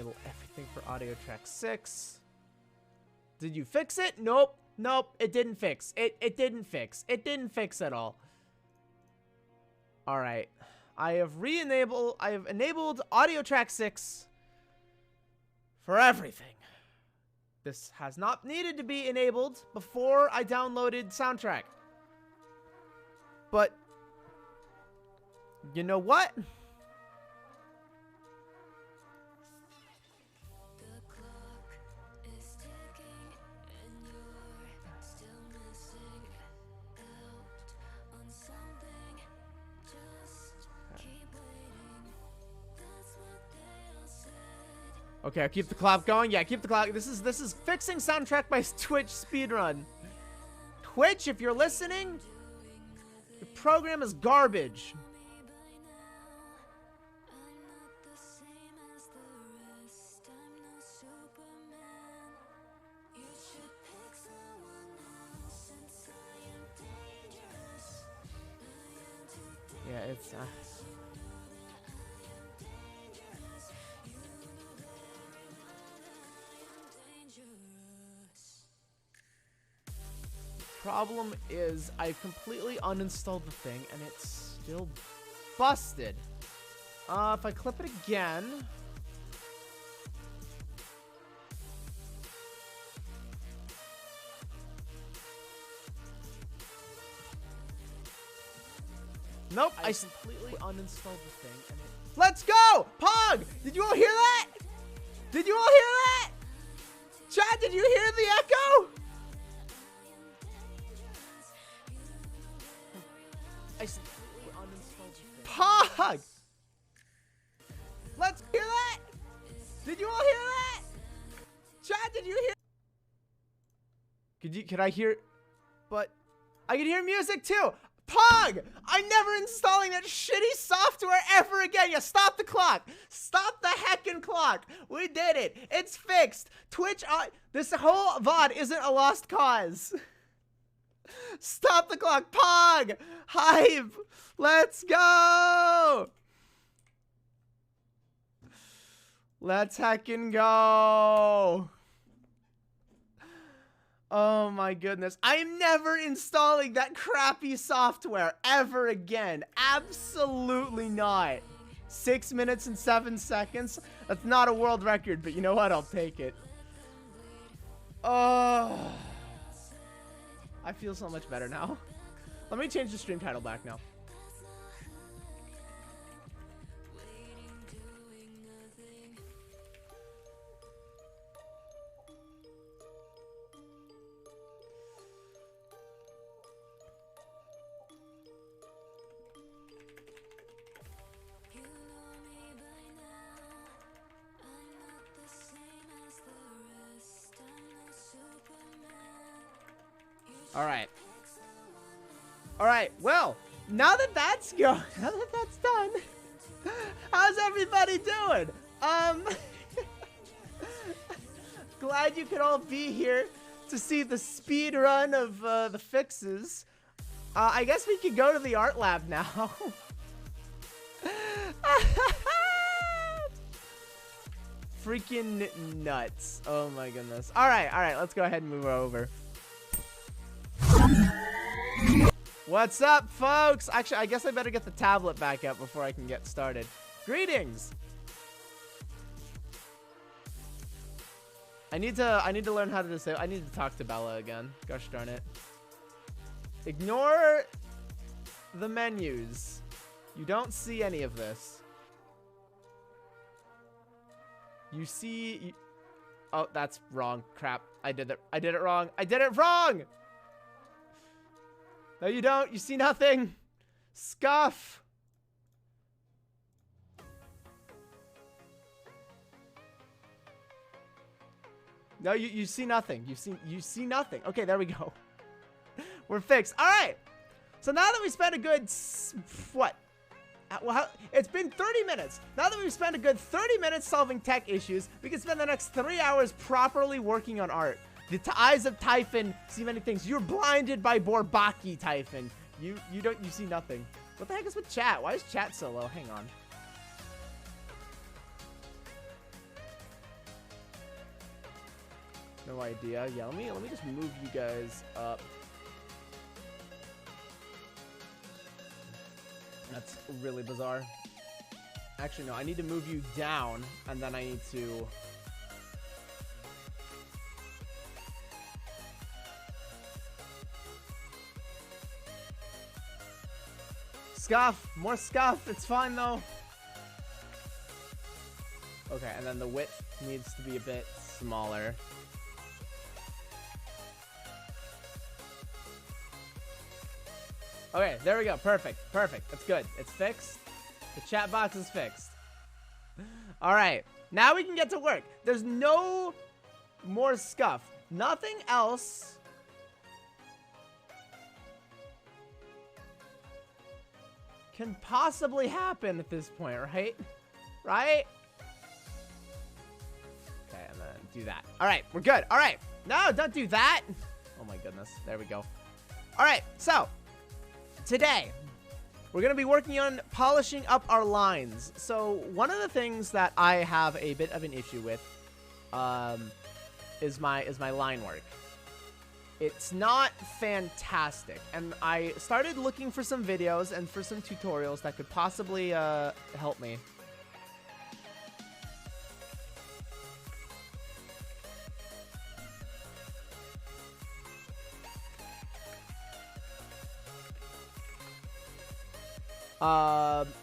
enable everything for audio track 6. Did you fix it? Nope. Nope. It didn't fix. It didn't fix. It didn't fix at all. All right. I have enabled audio track 6 for everything. This has not needed to be enabled before I downloaded soundtrack. But you know what? Okay, I'll keep the clock going. Yeah, keep the clock. This is fixing soundtrack by Twitch speedrun. Twitch, if you're listening, your program is garbage. Yeah, it's problem is I've completely uninstalled the thing and it's still busted. If I clip it again. Nope, I completely uninstalled the thing and it... Let's go! Pog! Did you all hear that? Did you all hear that? Chat, did you hear the echo? I completely uninstalled the thing. Pog! Let's hear that! Did you all hear that? Chat, did you hear? Could I hear? But I can hear music too. Pog! I'm never installing that shitty software ever again. Yeah, stop the clock. Stop the heckin' clock. We did it. It's fixed. Twitch, this whole VOD isn't a lost cause. Stop the clock. Pog! Hype! Let's go! Let's heckin' go! Oh my goodness. I am never installing that crappy software ever again. Absolutely not. 6 minutes and 7 seconds. That's not a world record, but you know what? I'll take it. Oh. I feel so much better now. Let me change the stream title back now. All right. Well, now that that's done, how's everybody doing? Glad you could all be here to see the speed run of the fixes. I guess we could go to the art lab now. Freaking nuts. Oh my goodness. All right, let's go ahead and move over. What's up, folks? Actually, I guess I better get the tablet back up before I can get started. Greetings. I need to learn how to disable. I need to talk to Bella again. Gosh darn it. Ignore the menus. You don't see any of this. You see. Oh, that's wrong. Crap. I did it wrong. I did it wrong. No, you don't. You see nothing. Scuff. No, you see nothing. You see nothing. Okay, there we go. We're fixed. All right. So now that we spent a good what? Well, it's been 30 minutes. Now that we've spent a good 30 minutes solving tech issues, we can spend the next 3 hours properly working on art. The eyes of Typhon see many things. You're blinded by Bourbaki, Typhon. You see nothing. What the heck is with chat? Why is chat so low? Hang on. No idea. Yeah, let me just move you guys up. That's really bizarre. Actually, no, I need to move you down, and then I need to... Scuff! More scuff! It's fine, though. Okay, and then the width needs to be a bit smaller. Okay, there we go. Perfect. Perfect. That's good. It's fixed. The chat box is fixed. All right. Now we can get to work. There's no more scuff. Nothing else can possibly happen at this point, right? Right? Okay, and then do that. All right, we're good. All right. No, don't do that. Oh my goodness. There we go. All right, so today we're going to be working on polishing up our lines. So one of the things that I have a bit of an issue with is my line work. It's not fantastic, and I started looking for some videos and for some tutorials that could possibly help me.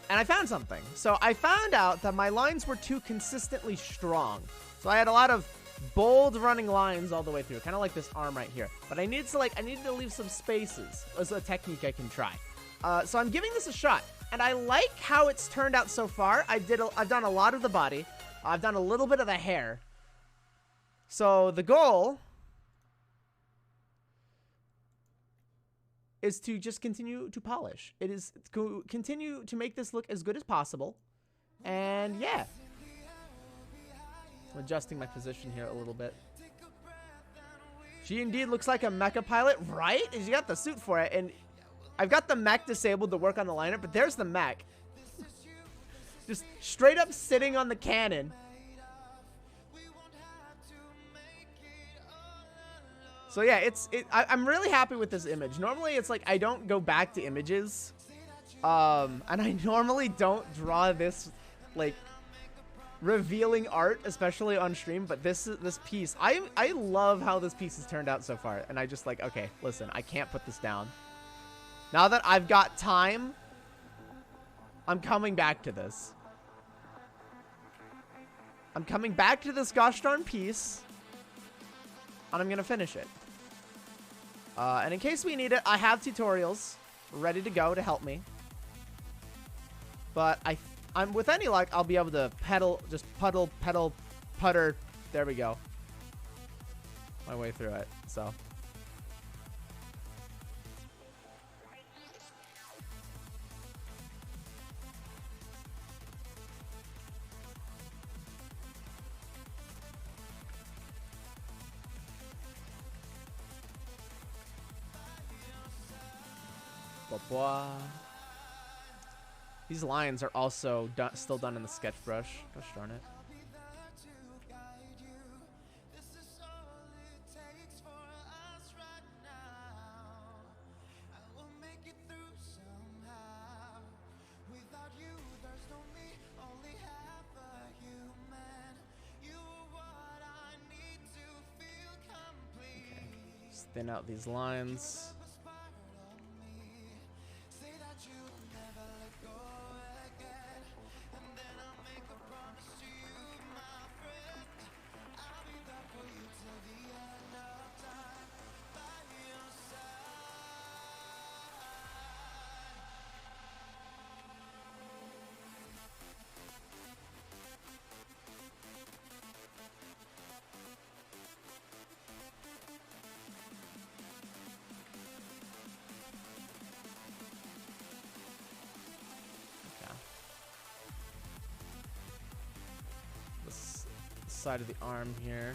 And I found something. So I found out that my lines were too consistently strong. So I had a lot of bold running lines all the way through, kind of like this arm right here. But I needed to leave some spaces. That's a technique I can try. So I'm giving this a shot, and I like how it's turned out so far. I've done a lot of the body. I've done a little bit of the hair. So the goal is to just continue to polish. It is to continue to make this look as good as possible. And yeah. I'm adjusting my position here a little bit. She indeed looks like a mecha pilot, right? She got the suit for it, and I've got the mech disabled to work on the liner, but there's the mech. Just straight up sitting on the cannon. So yeah, I'm really happy with this image. Normally it's like I don't go back to images. And I normally don't draw this like revealing art, especially on stream, but this piece, I love how this piece has turned out so far, and I just like, okay, listen, I can't put this down. Now that I've got time, I'm coming back to this. I'm coming back to this gosh darn piece, and I'm gonna finish it. And in case we need it, I have tutorials ready to go to help me. But I'm with any luck, I'll be able to just putter. There we go. My way through it. So. These lines are also still done in the sketch brush. Gosh darn it. Okay. Just thin out these lines. Side of the arm here.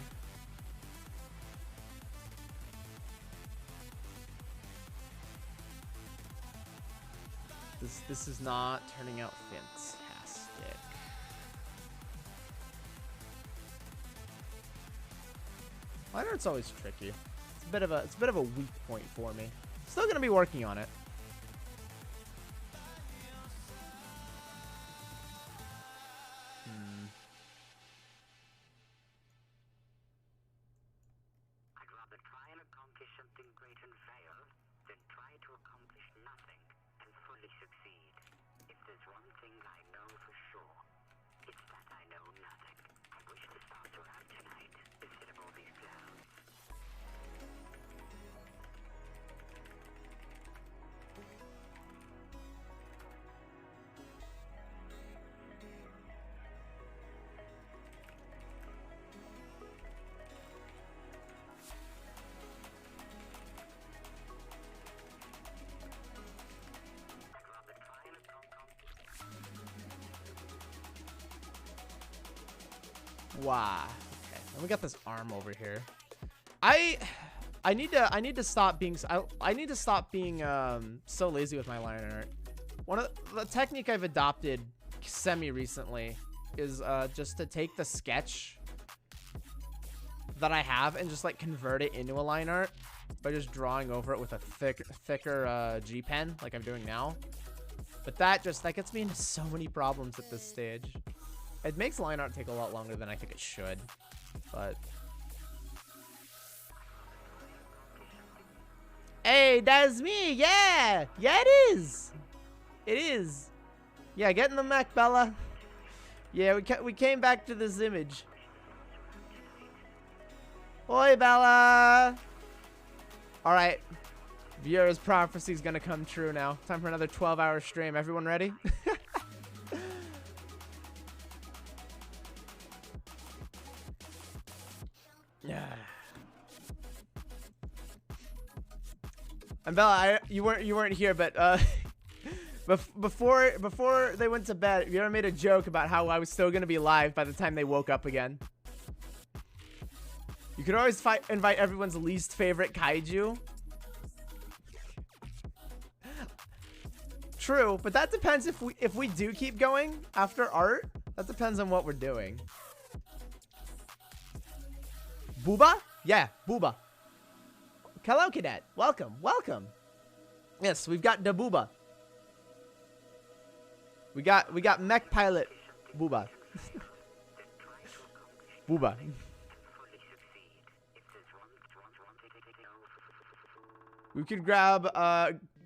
This is not turning out fantastic. Line art's always tricky. It's a bit of a weak point for me. Still gonna be working on it. I'd rather try and accomplish something great and fail than try to accomplish nothing and fully succeed. If there's one thing I know for sure, it's that I know nothing. I wish the stars were out tonight instead of all these clouds. Wow. Okay. And we got this arm over here. I need to stop being so lazy with my line art. One of the technique I've adopted semi recently is just to take the sketch that I have and just like convert it into a line art by just drawing over it with a thicker G pen like I'm doing now. But that gets me into so many problems at this stage. It makes line art take a lot longer than I think it should, but... Hey, that's me! Yeah! Yeah, it is! It is! Yeah, get in the mech, Bella. Yeah, we came back to this image. Oi, Bella! Alright. Viewer's prophecy's gonna come true now. Time for another 12-hour stream. Everyone ready? Yeah. And Bella, you weren't here, but before they went to bed, you ever made a joke about how I was still gonna be live by the time they woke up again? You could always invite everyone's least favorite kaiju. True, but that depends if we do keep going after art. That depends on what we're doing. Booba? Yeah, Booba. Hello, cadet. Welcome, welcome. Yes, we've got the Booba. We got mech pilot Booba. Booba. We could grab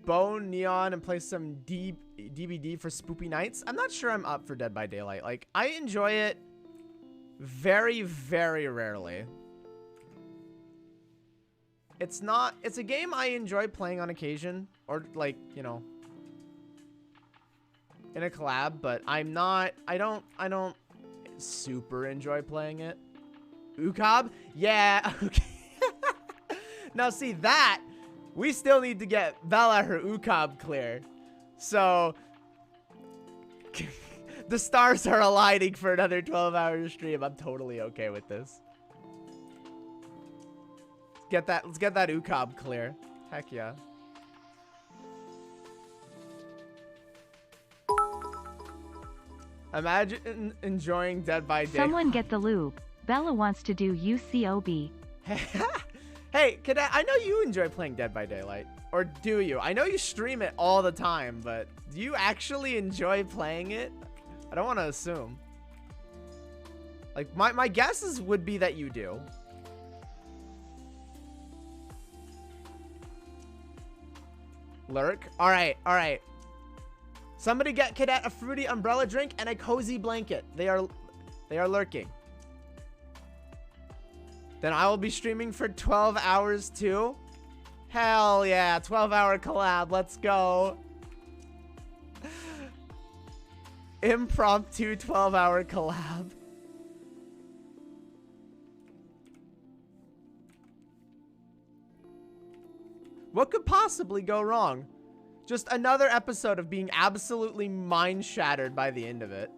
Bone, Neon, and play some DBD for Spoopy Nights. I'm not sure I'm up for Dead by Daylight. Like, I enjoy it very, very rarely. It's a game I enjoy playing on occasion, or like, you know, in a collab, but I don't super enjoy playing it. Ukab? Yeah, okay. Now see that, we still need to get Bella her Ukab clear. So, the stars are aligning for another 12-hour stream. I'm totally okay with this. Let's get that Ukab clear. Heck yeah. Imagine enjoying Dead by Daylight. Someone get the lube. Bella wants to do UCOB. Hey, Cadet, I know you enjoy playing Dead by Daylight. Or do you? I know you stream it all the time, but do you actually enjoy playing it? I don't want to assume. Like, my guesses would be that you do. Lurk? Alright, alright. Somebody get Cadet a fruity umbrella drink and a cozy blanket. They are lurking. Then I will be streaming for 12 hours too. Hell yeah, 12-hour collab. Let's go. Impromptu 12-hour collab. What could possibly go wrong? Just another episode of being absolutely mind-shattered by the end of it.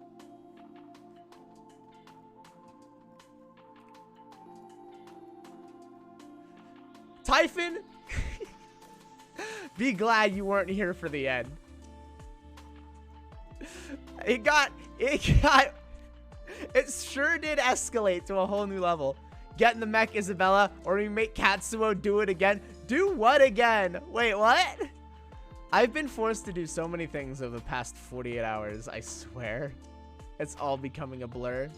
Typhon, be glad you weren't here for the end. It sure did escalate to a whole new level. Get in the mech, Isabella, or we make Katsuo do it again. Do what again? Wait, what? I've been forced to do so many things over the past 48 hours, I swear. It's all becoming a blur.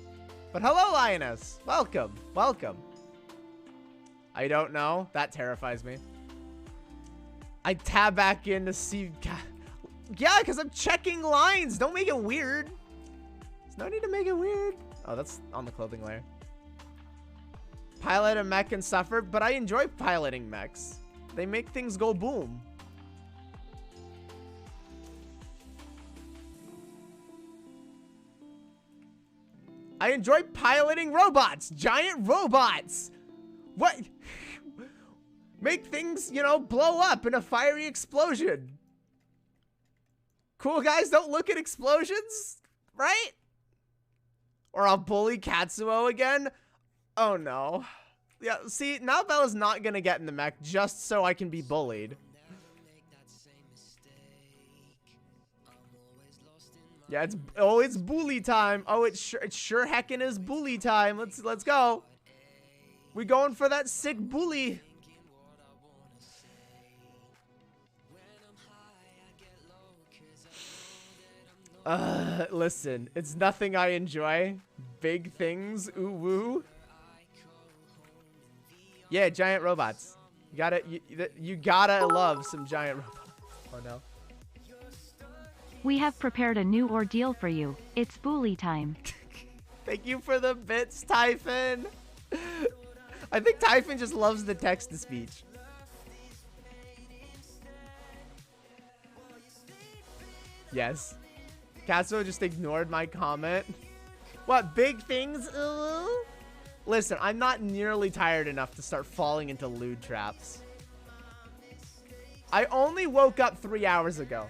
But hello, Lioness. Welcome. Welcome. I don't know. That terrifies me. I tab back in to see... Yeah, because I'm checking lines. Don't make it weird. There's no need to make it weird. Oh, that's on the clothing layer. Pilot a mech and suffer, but I enjoy piloting mechs. They make things go boom. I enjoy piloting robots. Giant robots. What? Make things, you know, blow up in a fiery explosion. Cool guys don't look at explosions, right? Or I'll bully Katsuo again. Oh no. Yeah, see, now Bella's not gonna get in the mech just so I can be bullied. Yeah, it's bully time. Oh, it sure heckin' is bully time. Let's go. We going for that sick bully. Listen, it's nothing I enjoy. Big things, ooh woo. Yeah, giant robots. You gotta love some giant robots. Oh no. We have prepared a new ordeal for you. It's bully time. Thank you for the bits, Typhon. I think Typhon just loves the text-to-speech. Yes. Katsuo just ignored my comment. What, big things? Listen, I'm not nearly tired enough to start falling into lewd traps. I only woke up 3 hours ago.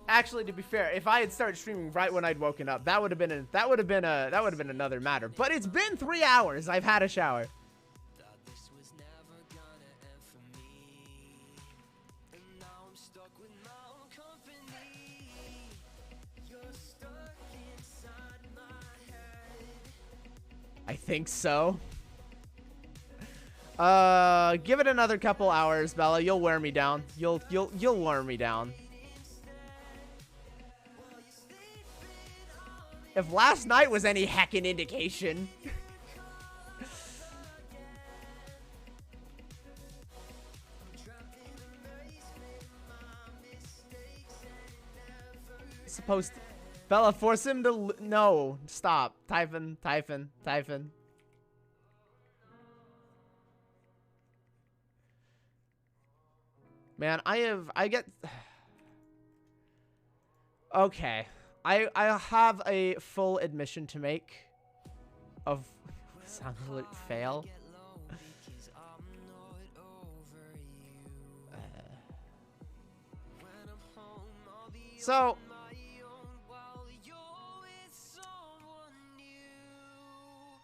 Actually, to be fair, if I had started streaming right when I'd woken up, that would have been another matter. But it's been 3 hours. I've had a shower. I think so. Give it another couple hours, Bella. You'll wear me down. You'll wear me down. If last night was any heckin' indication. Supposed to... Bella, force him to... No, stop. Typhon. Man, I get... Okay. I have a full admission to make of sound alert fail. So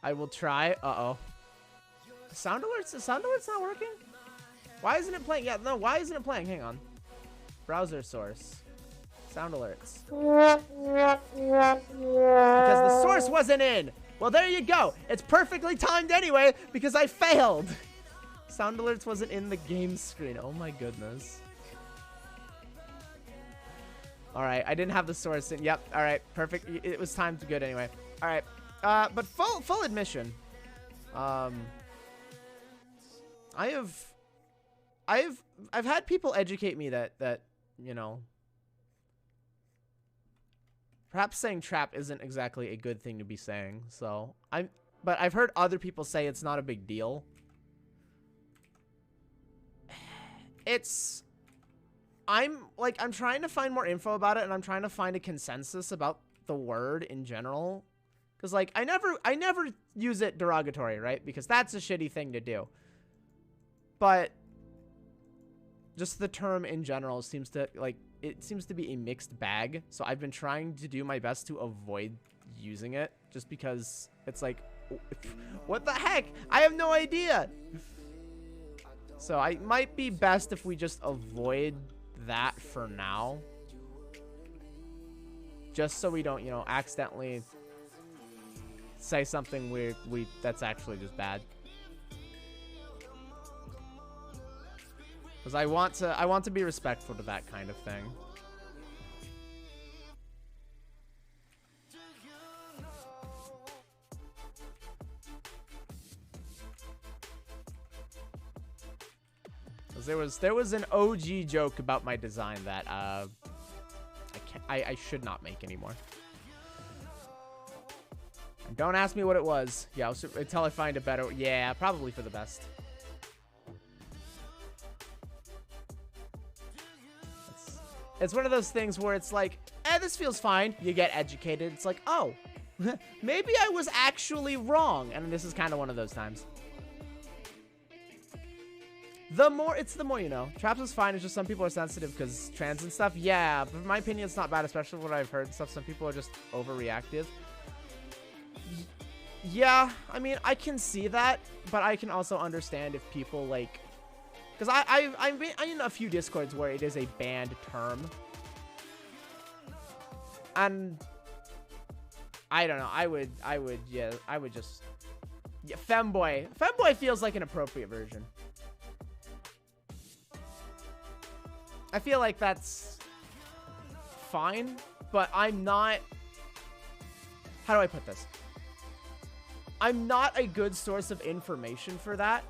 I will try. Uh-oh. Sound alert's not working? Why isn't it playing? Yeah, no, why isn't it playing? Hang on. Browser source. Sound alerts. Because the source wasn't in. Well, there you go. It's perfectly timed anyway because I failed. Sound alerts wasn't in the game screen. Oh my goodness. All right, I didn't have the source in. Yep. All right, perfect. It was timed good anyway. All right. But full admission. I've had people educate me that you know, perhaps saying trap isn't exactly a good thing to be saying. So but I've heard other people say it's not a big deal. I'm trying to find more info about it, and I'm trying to find a consensus about the word in general. Cause like I never use it derogatory, right? Because that's a shitty thing to do. But just the term in general seems to be a mixed bag. So I've been trying to do my best to avoid using it just because it's like, what the heck? I have no idea. So it might be best if we just avoid that for now. Just so we don't, you know, accidentally say something that's actually just bad. Because I want to be respectful to that kind of thing. There was an OG joke about my design that I should not make anymore. And don't ask me what it was. Yeah, until I find a better. Yeah, probably for the best. It's one of those things where it's like, this feels fine. You get educated. It's like, oh, maybe I was actually wrong. And this is kind of one of those times. The more you know. Traps is fine. It's just some people are sensitive because trans and stuff. Yeah, but in my opinion, it's not bad, especially what I've heard and stuff. Some people are just overreactive. Yeah, I mean, I can see that, but I can also understand if people like, because I'm in a few Discords where it is a banned term, and I don't know. I would just, yeah, femboy. Femboy feels like an appropriate version. I feel like that's fine, but I'm not... How do I put this? I'm not a good source of information for that.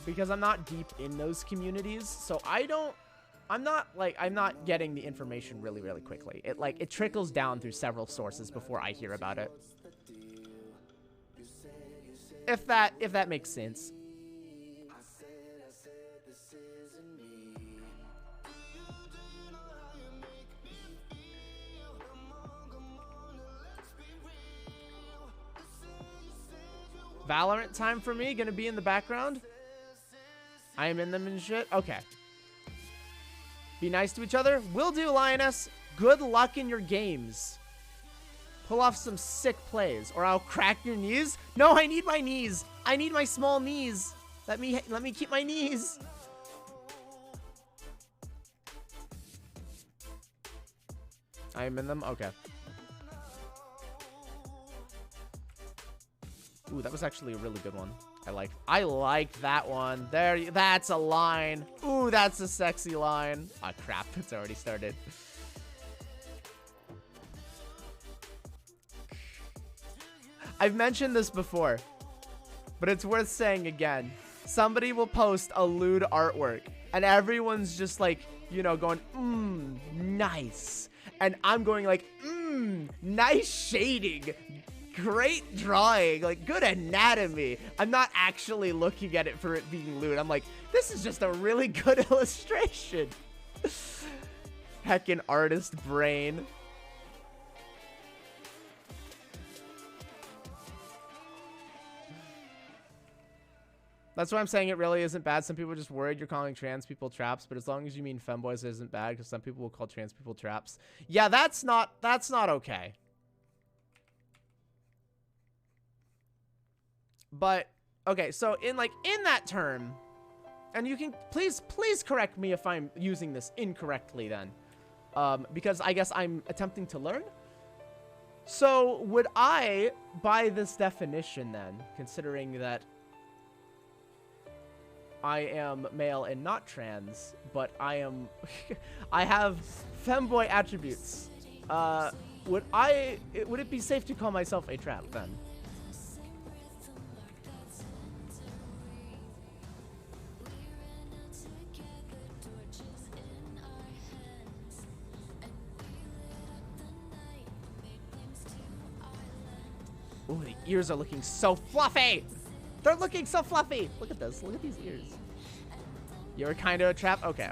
Because I'm not deep in those communities. So I'm not getting the information really, really quickly. It trickles down through several sources before I hear about it. If that makes sense. Valorant time for me, gonna be in the background. I am in them and shit. Okay. Be nice to each other. Will do, Lioness. Good luck in your games. Pull off some sick plays, or I'll crack your knees. No, I need my knees. I need my small knees. Let me keep my knees. I am in them. Okay. Ooh, that was actually a really good one. I like that one. That's a line. Ooh, that's a sexy line. Ah, crap, it's already started. I've mentioned this before, but it's worth saying again. Somebody will post a lewd artwork, and everyone's just like, you know, going, nice. And I'm going like, nice shading. Great drawing, like good anatomy. I'm not actually looking at it for it being lewd. I'm like, this is just a really good illustration. Heckin' artist brain. That's why I'm saying it really isn't bad. Some people are just worried you're calling trans people traps, but as long as you mean femboys, it isn't bad because some people will call trans people traps. Yeah, that's not okay. But okay, so in that term, and you can please correct me if I'm using this incorrectly then, because I guess I'm attempting to learn. So would I, by this definition then, considering that I am male and not trans, but I am I have femboy attributes, would it be safe to call myself a trap then? Ooh, the ears are looking so fluffy! They're looking so fluffy! Look at this. Look at these ears. You're kind of a trap? Okay.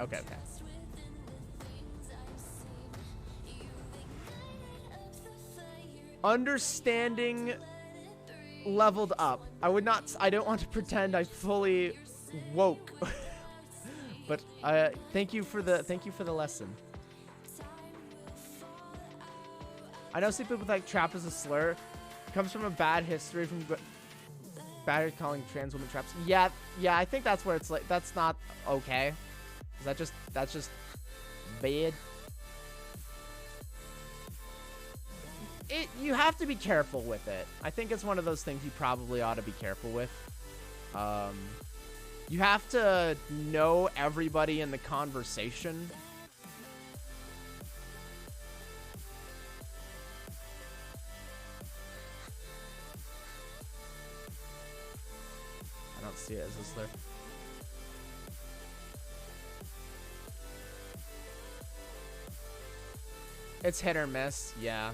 Understanding leveled up. I don't want to pretend I fully woke. But thank you for the lesson. I know some people think trap is a slur. It comes from a bad history from bad calling trans women traps. Yeah, I think that's where it's like that's not okay. That's just bad. you have to be careful with it. I think it's one of those things you probably ought to be careful with. You have to know everybody in the conversation. I don't see it as a slur. It's hit or miss, yeah.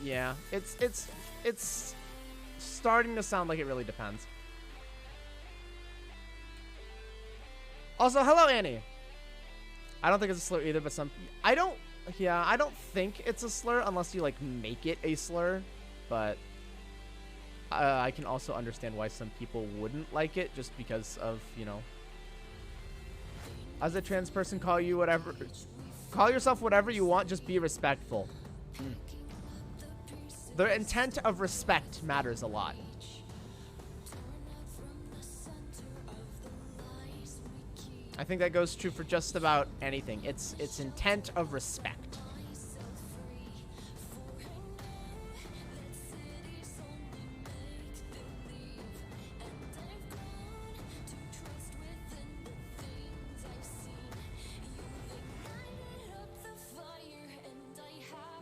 Yeah, it's starting to sound like it really depends. Also, hello, Annie. I don't think it's a slur either, but I don't think it's a slur unless you, like, make it a slur. But I can also understand why some people wouldn't like it just because of, you know. As a trans person, call yourself whatever you want, just be respectful. The intent of respect matters a lot. I think that goes true for just about anything. It's intent of respect.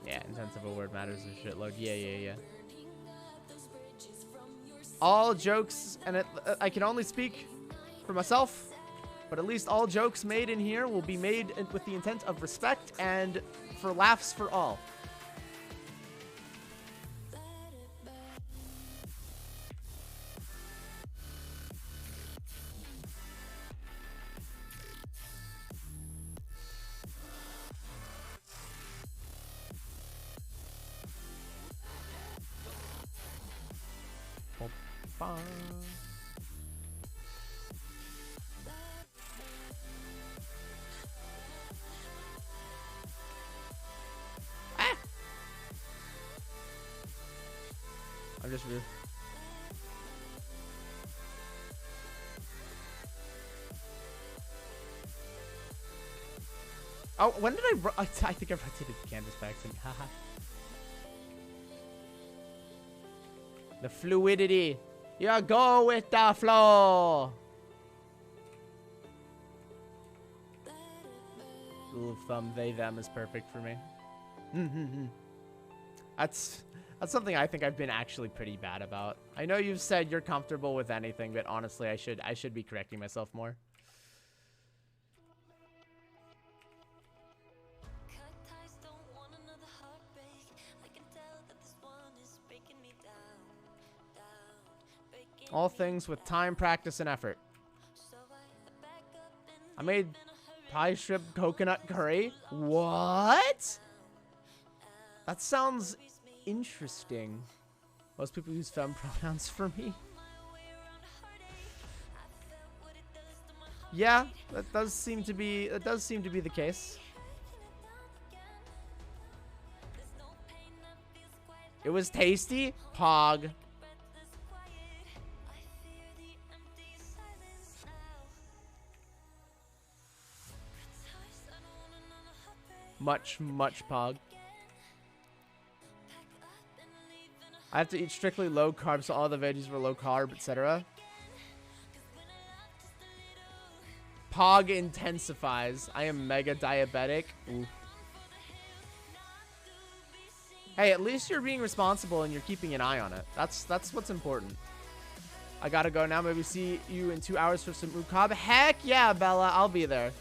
Yeah, intent of a word matters a shitload. Yeah. All jokes, and I can only speak for myself, but at least all jokes made in here will be made with the intent of respect and for laughs for all. I'm just rude. Oh, when did I think I rotated the canvas back to me. Haha. The fluidity. You go with the flow. Rule of thumb, they, them is perfect for me. That's something I think I've been actually pretty bad about. I know you've said you're comfortable with anything, but honestly, I should be correcting myself more. All things with time, practice, and effort. I made pie shrimp coconut curry. What? That sounds interesting. Most people use femme pronouns for me. Yeah, that does seem to be the case. It was tasty. Pog. Much pog. I have to eat strictly low carb, so all the veggies were low carb, etc. Pog intensifies. I am mega diabetic. Oof. Hey, at least you're being responsible and you're keeping an eye on it. That's what's important. I gotta go now. Maybe see you in 2 hours for some ukab. Heck yeah, Bella. I'll be there.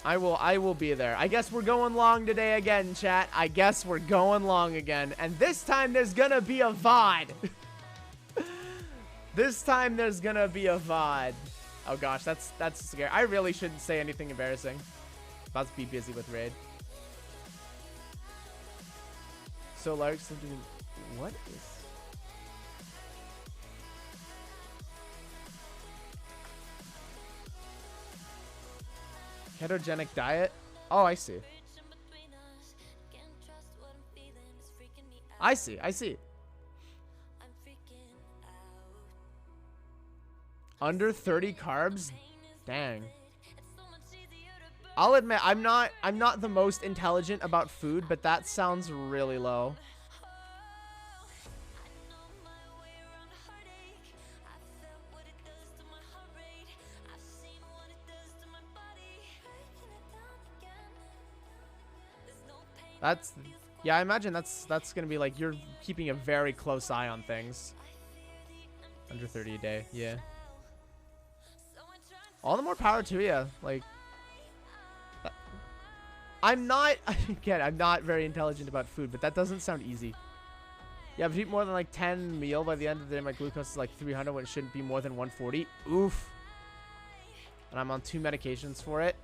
I will be there. I guess we're going long today again, chat. I guess we're going long again. And this time there's gonna be a VOD. This time there's gonna be a VOD. Oh gosh, that's scary. I really shouldn't say anything embarrassing. About to be busy with raid. So large something. What is? Ketogenic diet? Oh, I see. I see. Under 30 carbs? Dang. I'll admit I'm not the most intelligent about food, but that sounds really low. That's, yeah, I imagine that's gonna be like you're keeping a very close eye on things. Under 30 a day, yeah. All the more power to you. Like, I'm not, again, I'm not very intelligent about food, but that doesn't sound easy. Yeah, if I eat more than like 10 meal by the end of the day, my glucose is like 300 when it shouldn't be more than 140. Oof. And I'm on 2 medications for it.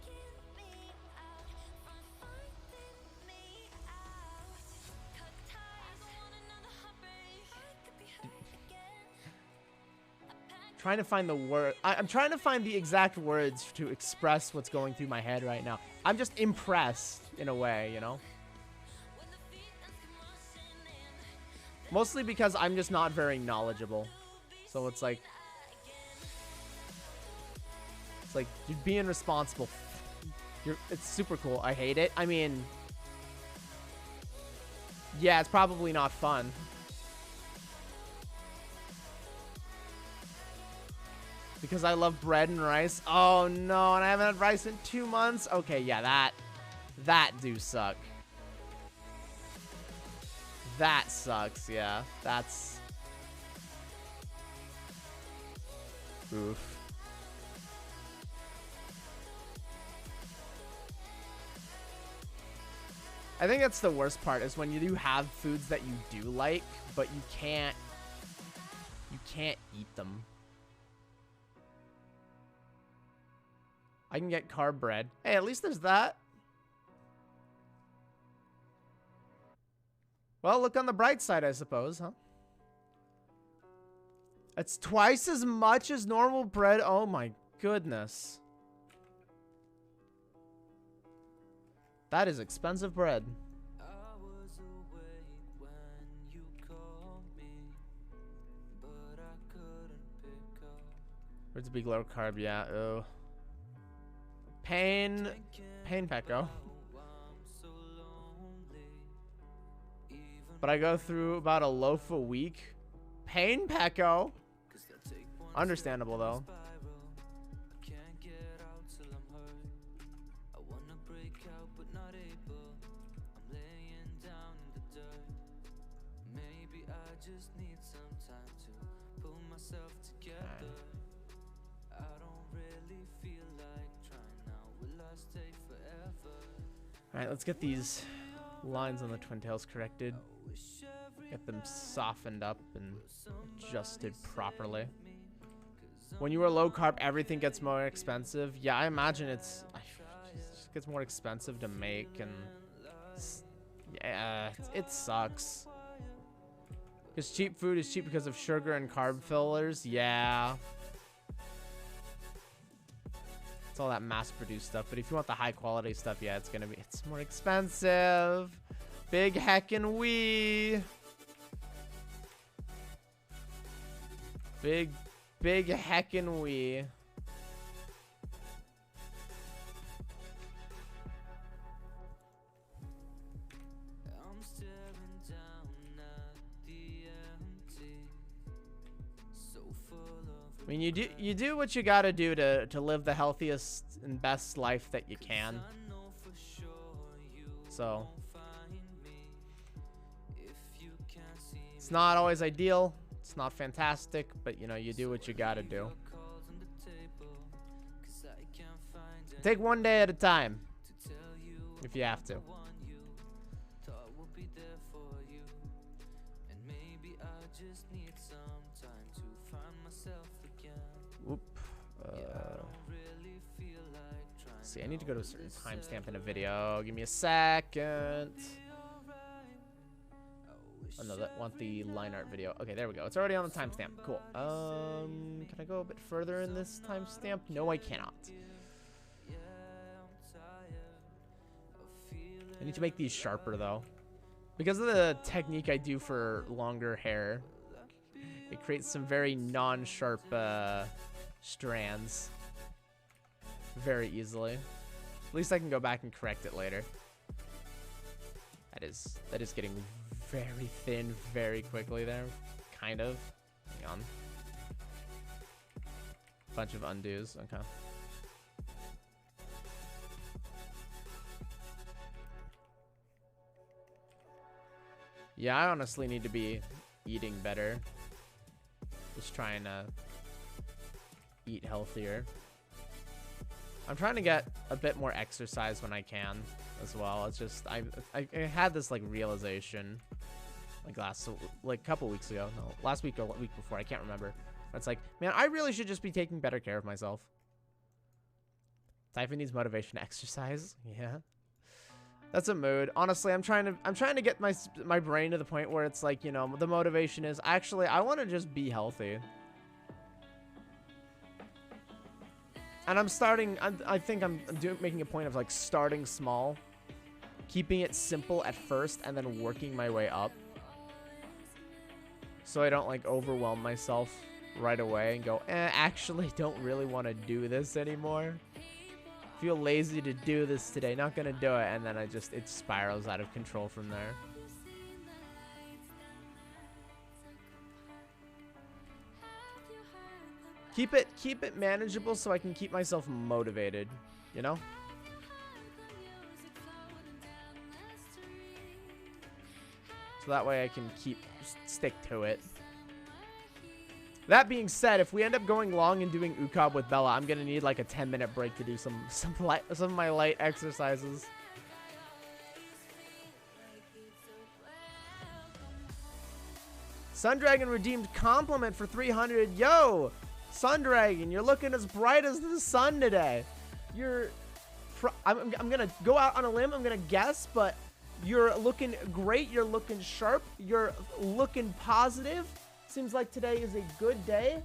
Trying to find the word. I'm trying to find the exact words to express what's going through my head right now. I'm just impressed in a way, you know? Mostly because I'm just not very knowledgeable. So it's like you're being responsible. It's super cool. I hate it. I mean, yeah, it's probably not fun. Because I love bread and rice. Oh no, and I haven't had rice in 2 months. Okay, yeah, that do suck. That sucks, yeah. That's oof. I think that's the worst part is when you do have foods that you do like, but you can't eat them. I can get carb bread. Hey, at least there's that. Well, look on the bright side, I suppose, huh? It's twice as much as normal bread. Oh my goodness. That is expensive bread. Where's the big low carb? Yeah, oh. Pain Pecco. But I go through about a loaf a week. Pain Pecco. Understandable though. Alright, let's get these lines on the twin tails corrected. Get them softened up and adjusted properly. When you are low carb, everything gets more expensive. Yeah, I imagine it just gets more expensive to make, and yeah, it sucks. Because cheap food is cheap because of sugar and carb fillers. Yeah. All that mass-produced stuff, but if you want the high-quality stuff, yeah, it's more expensive. Big heckin' wee. Big heckin' wee. I mean, you do what you gotta do to live the healthiest and best life that you can. So it's not always ideal, it's not fantastic, but you know, you do what you gotta do. Take one day at a time if you have to. See, I need to go to a certain timestamp in a video. Give me a second. Oh no, that want the line art video. Okay, there we go. It's already on the timestamp. Cool. Can I go a bit further in this timestamp? No, I cannot. I need to make these sharper though. Because of the technique I do for longer hair, it creates some very non-sharp strands very easily. At least I can go back and correct it later. That is getting very thin very quickly there. Kind of. Hang on. Bunch of undos. Okay. Yeah, I honestly need to be eating better. Just trying to eat healthier. I'm trying to get a bit more exercise when I can as well. It's just I had this like realization like a couple weeks ago. No, last week or week before, I can't remember. But it's like, man, I really should just be taking better care of myself. Typhon needs motivation to exercise. Yeah. That's a mood. Honestly, I'm trying to get my brain to the point where it's like, you know, the motivation is actually I want to just be healthy. And I think I'm making a point of like starting small, keeping it simple at first, and then working my way up. So I don't like overwhelm myself right away and go, actually don't really want to do this anymore. Feel lazy to do this today, not gonna do it, and then it spirals out of control from there. Keep it manageable so I can keep myself motivated, you know? So that way I can stick to it. That being said, if we end up going long and doing UCOB with Bella, I'm gonna need like a 10-minute break to do some of my light exercises. Sundragon redeemed compliment for 300. Yo, Sundragon, you're looking as bright as the sun today. I'm gonna go out on a limb. I'm gonna guess, but you're looking great. You're looking sharp. You're looking positive. Seems like today is a good day.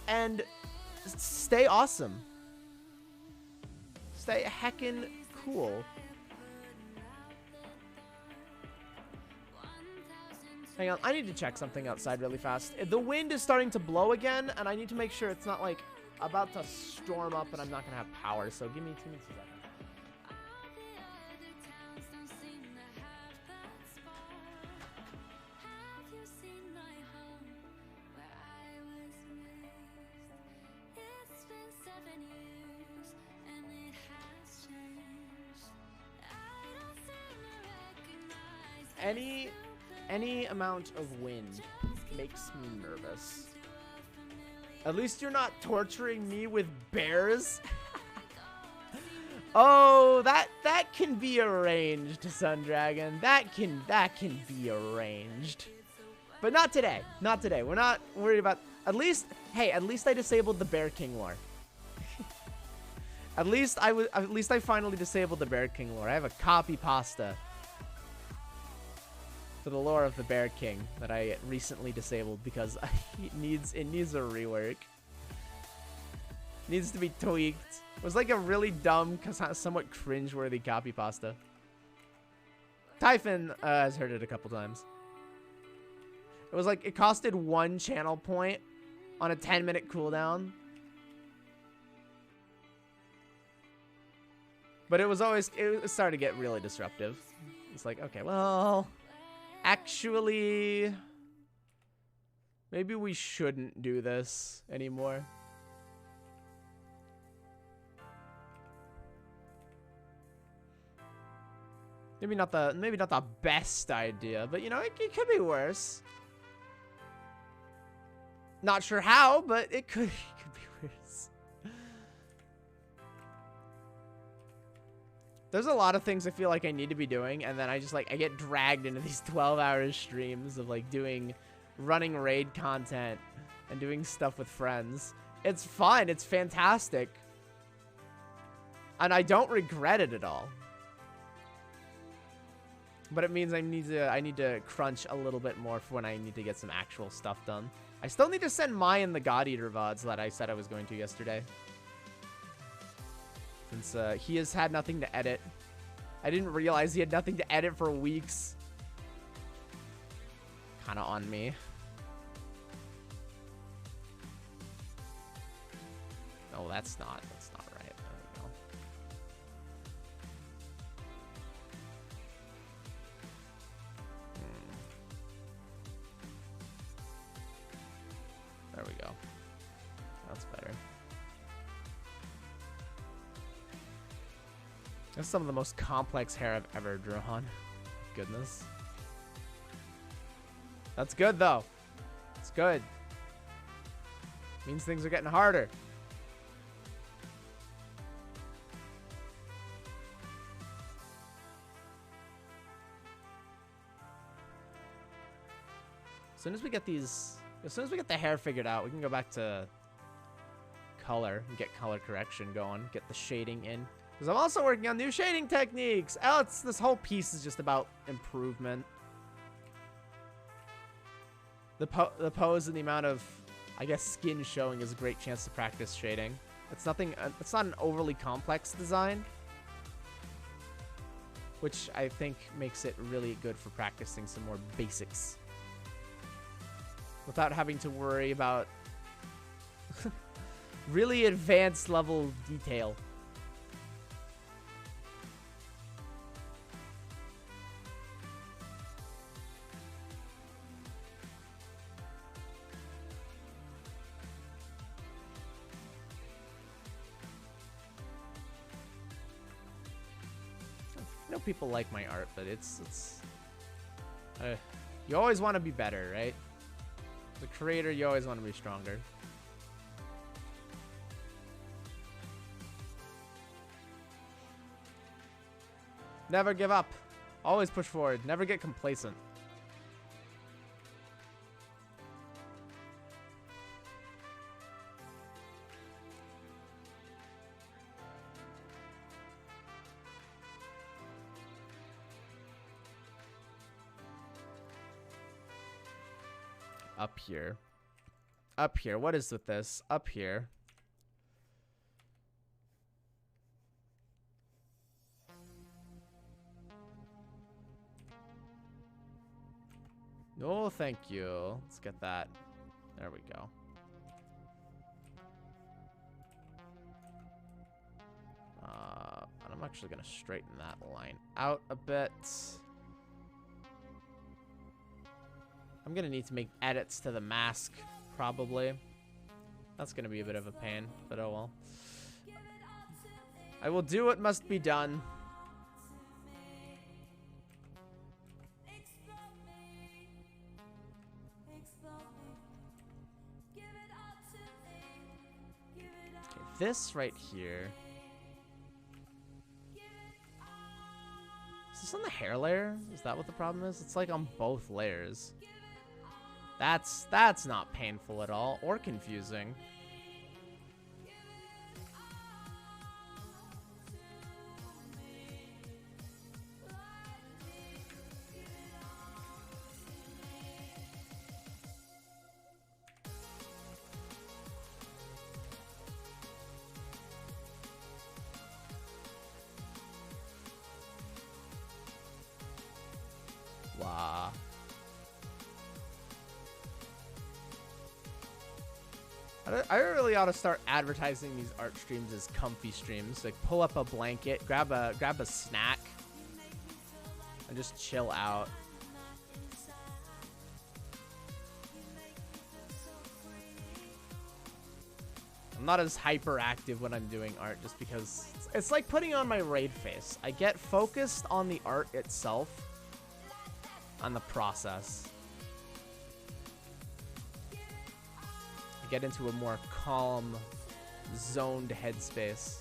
And stay awesome. Stay heckin' cool. Hang on, I need to check something outside really fast. The wind is starting to blow again, and I need to make sure it's not like about to storm up and I'm not gonna have power. So give me 2 minutes a second. Any amount of wind makes me nervous. At least you're not torturing me with bears. Oh, that can be arranged, Sundragon. That can be arranged. But not today. Not today. We're not worried about. At least I disabled the Bear King lore. At least I finally disabled the Bear King lore. I have a copy pasta for the lore of the Bear King that I recently disabled because it needs a rework. Needs to be tweaked. It was like a really dumb, somewhat cringe-worthy copy pasta. Typhon has heard it a couple times. It was like it costed 1 channel point on a 10-minute cooldown. But it started to get really disruptive. It's like, okay, well, actually, maybe we shouldn't do this anymore. Maybe not the best idea, but you know, it could be worse. Not sure how, but it could be worse. There's a lot of things I feel like I need to be doing, and then I get dragged into these 12-hour streams of like running raid content and doing stuff with friends. It's fun, it's fantastic. And I don't regret it at all. But it means I need to crunch a little bit more for when I need to get some actual stuff done. I still need to send Mayan the God Eater VODs that I said I was going to yesterday. Since he has had nothing to edit. I didn't realize he had nothing to edit for weeks. Kinda on me. No, that's not right. There we go. That's some of the most complex hair I've ever drawn. Goodness. That's good, though. It's good. Means things are getting harder. As soon as we get the hair figured out, we can go back to color and get color correction going, get the shading in. Because I'm also working on new shading techniques. This whole piece is just about improvement. The pose and the amount of, I guess, skin showing is a great chance to practice shading. It's not an overly complex design, which I think makes it really good for practicing some more basics without having to worry about really advanced level detail. I know people like my art, but you always want to be better, right? As a creator, you always want to be stronger. Never give up. Always push forward. Never get complacent. Up here. Up here. What is with this? Up here. No, thank you. Let's get that. There we go. I'm actually going to straighten that line out a bit. I'm going to need to make edits to the mask, probably. That's going to be a bit of a pain, but oh well. I will do what must be done. Okay, this right here. Is this on the hair layer? Is that what the problem is? It's like on both layers. That's not painful at all or confusing. Wow. I really ought to start advertising these art streams as comfy streams. Like, pull up a blanket, grab a snack, and just chill out. I'm not as hyperactive when I'm doing art just because it's like putting on my raid face. I get focused on the art itself, on the process. Get into a more calm, zoned headspace.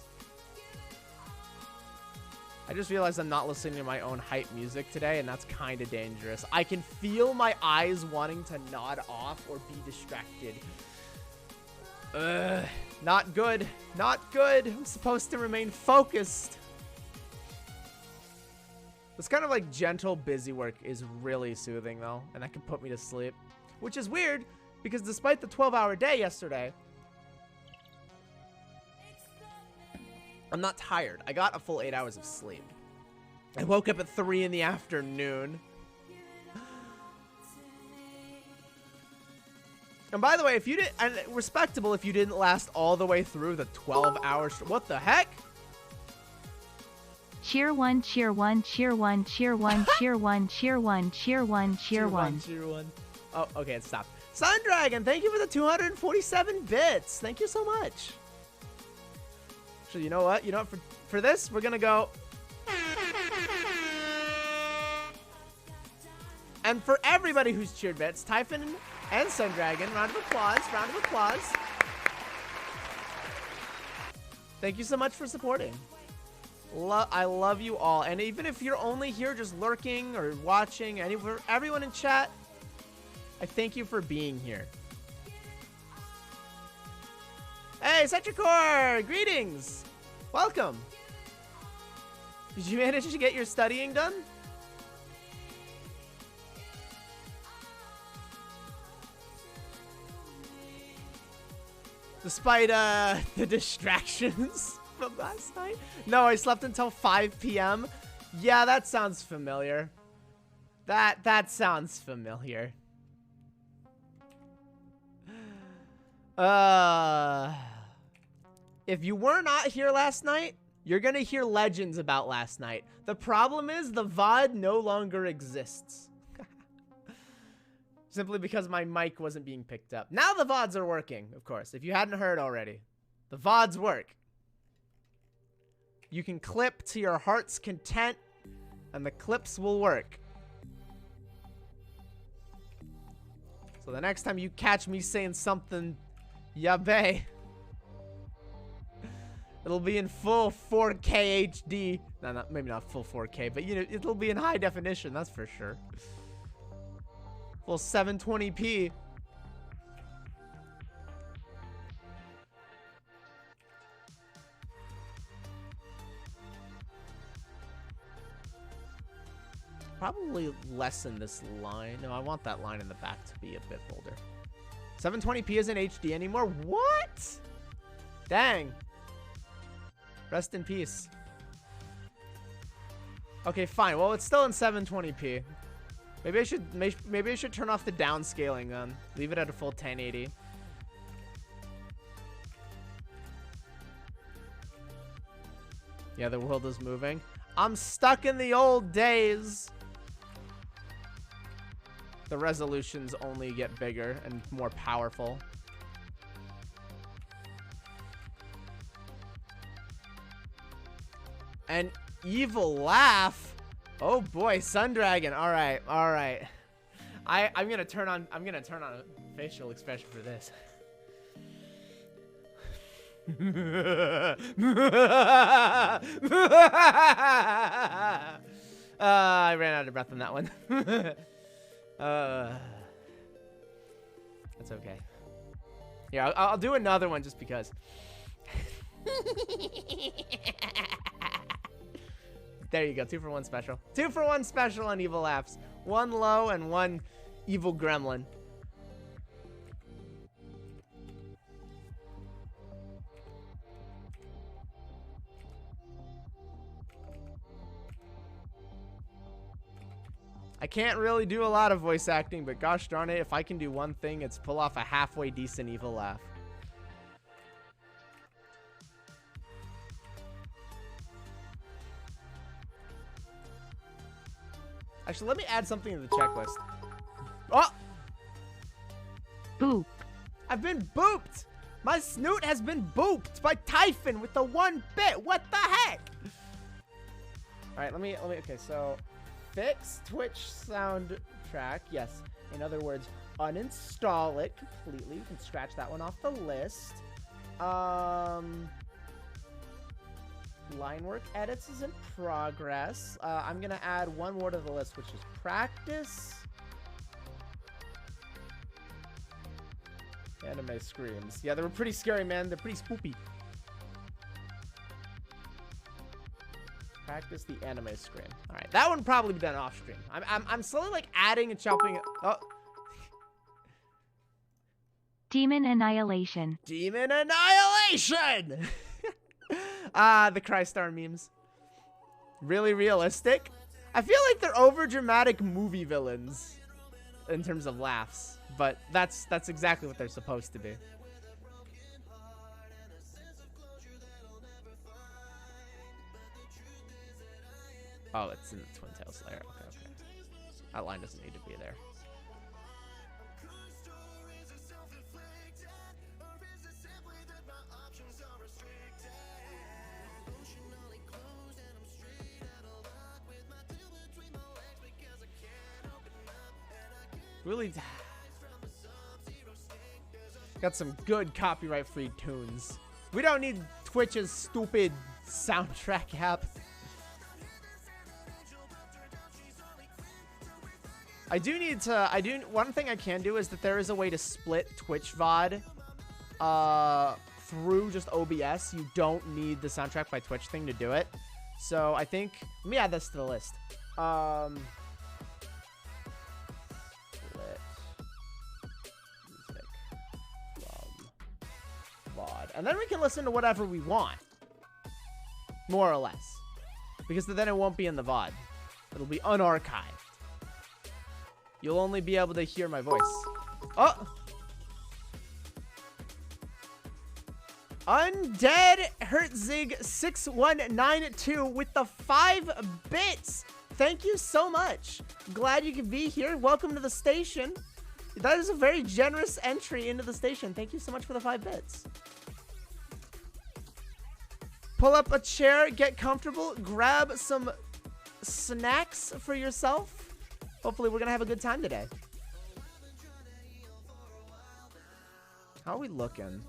I just realized I'm not listening to my own hype music today, and that's kind of dangerous. I can feel my eyes wanting to nod off or be distracted. Not good. Not good. I'm supposed to remain focused. This kind of like gentle busy work is really soothing though, and that can put me to sleep, which is weird. Because despite the 12-hour day yesterday, I'm not tired. I got a full 8 hours of sleep. I woke up at 3 in the afternoon. And by the way, if you didn't, and respectable if you didn't last all the way through the 12 hours. What the heck? Cheer one, cheer one, cheer one, cheer one, cheer one, cheer one, cheer one, cheer one. Cheer one. Oh, okay, it stopped. Sundragon, thank you for the 247 bits. Thank you so much. So you know what? For this, we're gonna go And for everybody who's cheered bits, Typhon and Sundragon, round of applause, round of applause. Thank you so much for supporting. I love you all. And even if you're only here just lurking or watching, everyone in chat, I thank you for being here. Hey, Cetricore! Greetings! Welcome! Did you manage to get your studying done? Despite the distractions from last night? No, I slept until 5 p.m. Yeah, that sounds familiar. That sounds familiar. If you were not here last night, you're gonna hear legends about last night. The problem is the VOD no longer exists. Simply because my mic wasn't being picked up. Now the VODs are working, of course. If you hadn't heard already, the VODs work. You can clip to your heart's content, and the clips will work. So the next time you catch me saying something yabe, it'll be in full 4K HD. No, maybe not full 4K, but you know, it'll be in high definition, that's for sure. Full 720p. Probably lessen this line. No, I want that line in the back to be a bit bolder. 720p isn't HD anymore? What? Dang. Rest in peace. Okay, fine. Well, it's still in 720p. Maybe I should turn off the downscaling then. Leave it at a full 1080. Yeah, the world is moving. I'm stuck in the old days. The resolutions only get bigger and more powerful. An evil laugh. Oh boy, Sundragon. All right, all right. I'm gonna turn on a facial expression for this. I ran out of breath on that one. That's okay. Yeah, I'll do another one just because. There you go. 2 for 1 special. 2 for 1 special on evil laughs. 1 low and 1 evil gremlin. I can't really do a lot of voice acting, but gosh darn it, if I can do one thing, it's pull off a halfway decent evil laugh. Actually, let me add something to the checklist. Oh! Boop. I've been booped! My snoot has been booped by Typhon with the 1 bit! What the heck? Alright, let me, okay, so... Fix Twitch soundtrack. Yes. In other words, uninstall it completely. You can scratch that one off the list. Line work edits is in progress. I'm gonna add one more to the list, which is practice. Anime screams. Yeah, they were pretty scary, man. They're pretty spoopy. Practice the anime scream. All right, that one probably be done off stream. I'm slowly like adding and chopping. Oh, Demon Annihilation. Demon Annihilation. The Crystar memes. Really realistic. I feel like they're over dramatic movie villains in terms of laughs, but that's exactly what they're supposed to be. Oh, it's in the Twin Tail Slayer. Okay, okay. That line doesn't need to be there. Really. Got some good copyright-free tunes. We don't need Twitch's stupid soundtrack app. One thing I can do is that there is a way to split Twitch VOD through just OBS. You don't need the soundtrack by Twitch thing to do it. So I think, let me add this to the list. Split music from VOD. And then we can listen to whatever we want. More or less. Because then it won't be in the VOD. It'll be unarchived. You'll only be able to hear my voice. Oh! Undead Hertzig 6192 with the 5 bits. Thank you so much. Glad you could be here. Welcome to the station. That is a very generous entry into the station. Thank you so much for the 5 bits. Pull up a chair, get comfortable, grab some snacks for yourself. Hopefully we're gonna have a good time today. How are we looking?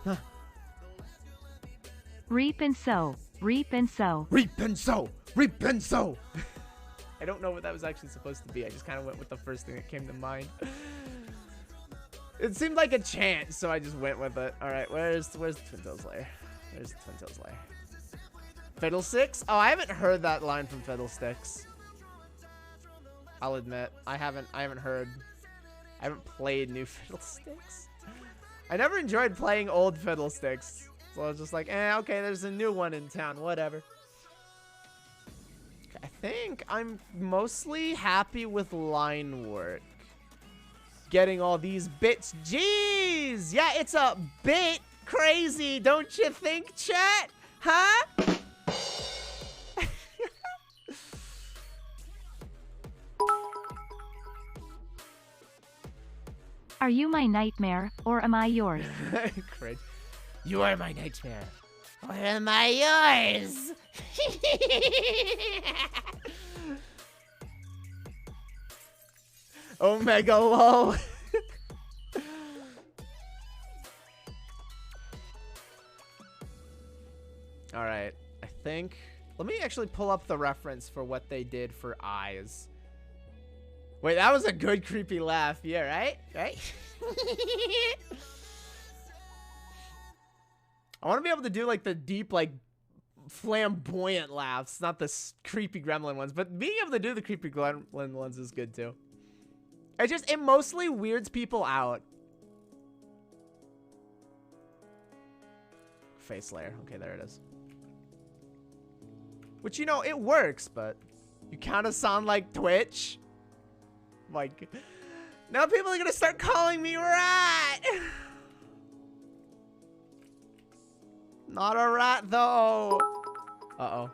Huh. Reap and sow. Reap and sow. Reap and sow. Reap and sow. I don't know what that was actually supposed to be. I just kind of went with the first thing that came to mind. It seemed like a chant, so I just went with it. All right, where's the Twin Tails lair? There's the Twin Tails lair. Fiddlesticks? Oh, I haven't heard that line from Fiddlesticks. I'll admit, I haven't played new Fiddlesticks. I never enjoyed playing old Fiddlesticks. So I was just like, okay, there's a new one in town, whatever. I think I'm mostly happy with line work. Getting all these bits. Jeez! Yeah, it's a bit crazy, don't you think, chat? Huh? Are you my nightmare, or am I yours? Cringe. You are my nightmare. Or am I yours? Omega lol. Alright, I think... Let me actually pull up the reference for what they did for eyes. Wait, that was a good creepy laugh. Yeah, right? Right? I want to be able to do like the deep, like flamboyant laughs, not the creepy gremlin ones, but being able to do the creepy gremlin ones is good too. It mostly weirds people out. Face layer. Okay, there it is. Which, you know, it works, but you kind of sound like Twitch. Like, now people are gonna start calling me rat. Not a rat though. Uh-oh.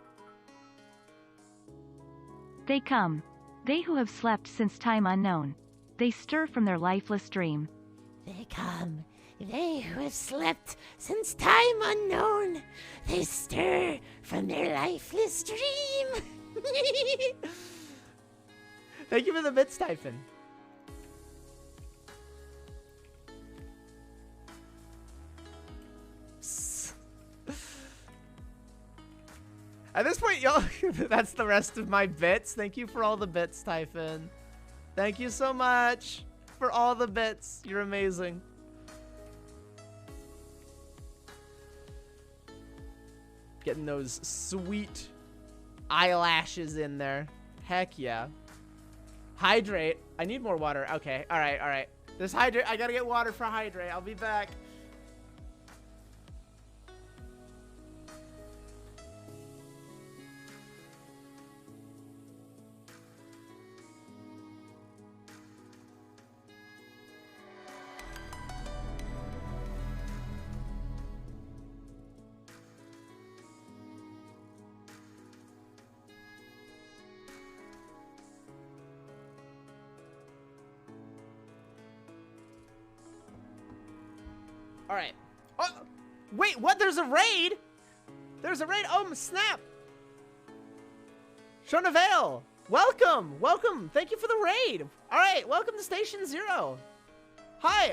They come. They who have slept since time unknown. They stir from their lifeless dream. They come. They who have slept since time unknown. They stir from their lifeless dream. Thank you for the bits, Typhon. At this point, y'all, that's the rest of my bits. Thank you for all the bits, Typhon. Thank you so much for all the bits. You're amazing. Getting those sweet eyelashes in there. Heck yeah. Hydrate. I need more water. Okay. All right. All right. This hydrate. I gotta get water for hydrate. I'll be back. All right. Oh, wait, what? There's a raid? There's a raid? Oh, snap. Shonavale. Welcome. Welcome. Thank you for the raid. All right. Welcome to Station 0. Hi.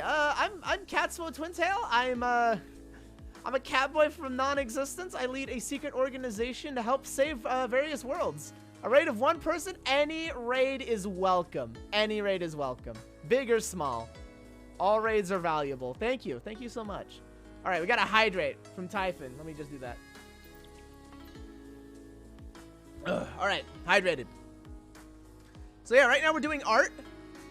I'm Catswo Twintail. I'm a catboy from non-existence. I lead a secret organization to help save various worlds. A raid of one person. Any raid is welcome. Any raid is welcome. Big or small. All raids are valuable. Thank you. Thank you so much. All right, we got to hydrate from Typhon. Let me just do that. All right, hydrated. So yeah, right now we're doing art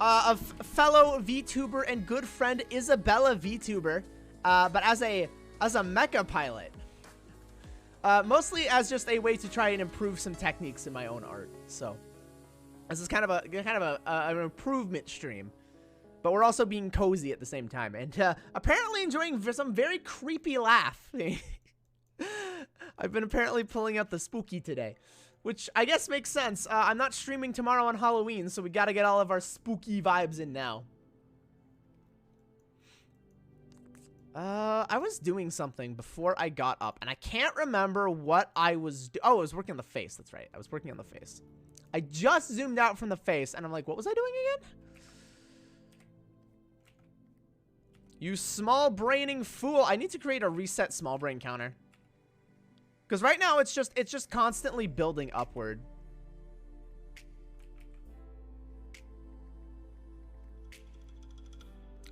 of fellow VTuber and good friend Isabella VTuber, but as a mecha pilot. Mostly as just a way to try and improve some techniques in my own art. So this is kind of an improvement stream. But we're also being cozy at the same time, and apparently enjoying some very creepy laugh. I've been apparently pulling out the spooky today, which I guess makes sense. I'm not streaming tomorrow on Halloween, so we gotta get all of our spooky vibes in now. I was doing something before I got up, and I can't remember what I was oh, I was working on the face. That's right. I was working on the face. I just zoomed out from the face, and I'm like, what was I doing again? You small braining fool. I need to create a reset small brain counter. Because right now it's just constantly building upward.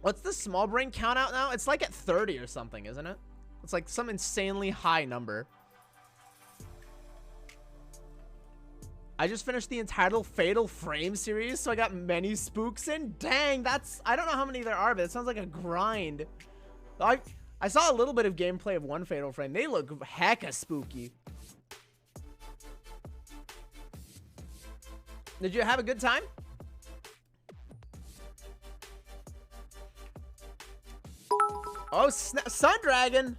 What's the small brain count out now? It's like at 30 or something, isn't it? It's like some insanely high number. I just finished the entire Fatal Frame series, so I got many spooks in. Dang, that's... I don't know how many there are, but it sounds like a grind. I saw a little bit of gameplay of one Fatal Frame. They look hecka spooky. Did you have a good time? Oh, Sun Dragon!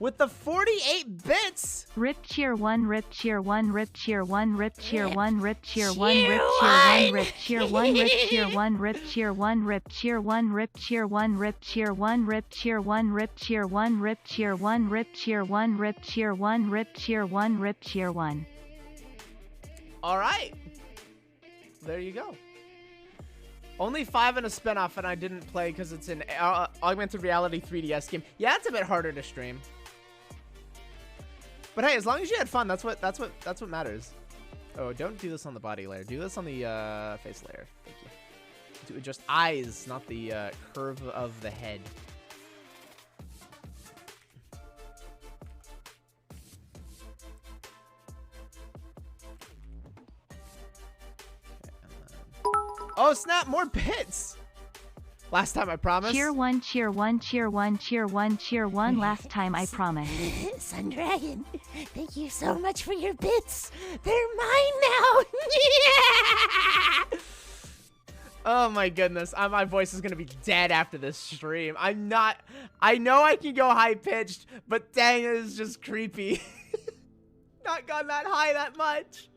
With the 48 bits. Rip cheer 1, rip cheer 1, rip cheer 1, rip cheer 1, rip cheer 1, rip cheer 1, rip cheer 1, rip cheer 1, rip cheer 1, rip cheer 1, rip cheer 1, rip cheer 1, rip cheer 1, rip cheer 1, rip cheer 1, rip cheer 1, rip cheer 1, rip cheer 1. All right. There you go. Only 5 in a spinoff, and I didn't play because it's an augmented reality 3DS game. Yeah, it's a bit harder to stream. But hey, as long as you had fun, that's what matters. Oh, don't do this on the body layer. Do this on the face layer. Thank you. Do just eyes, not the curve of the head. Oh snap! More bits. Last time I promised. Cheer 1, cheer 1, cheer 1, cheer 1, cheer 1. Last time I promised. Sun Dragon, thank you so much for your bits. They're mine now. Oh my goodness. My voice is gonna be dead after this stream. I'm not. I know I can go high pitched, but dang, it is just creepy. Not gone that high that much.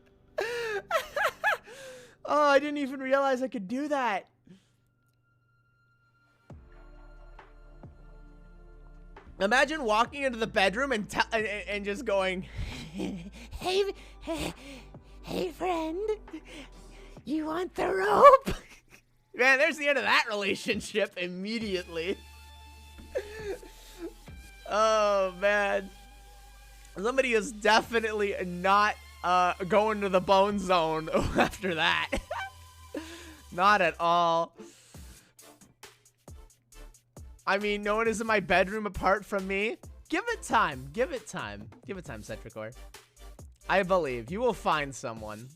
Oh, I didn't even realize I could do that. Imagine walking into the bedroom and just going, Hey, friend, you want the rope? Man, there's the end of that relationship immediately. Oh, man. Somebody is definitely not going to the bone zone after that. Not at all. I mean, no one is in my bedroom apart from me. Give it time. Give it time. Give it time, Cetricor. I believe you will find someone.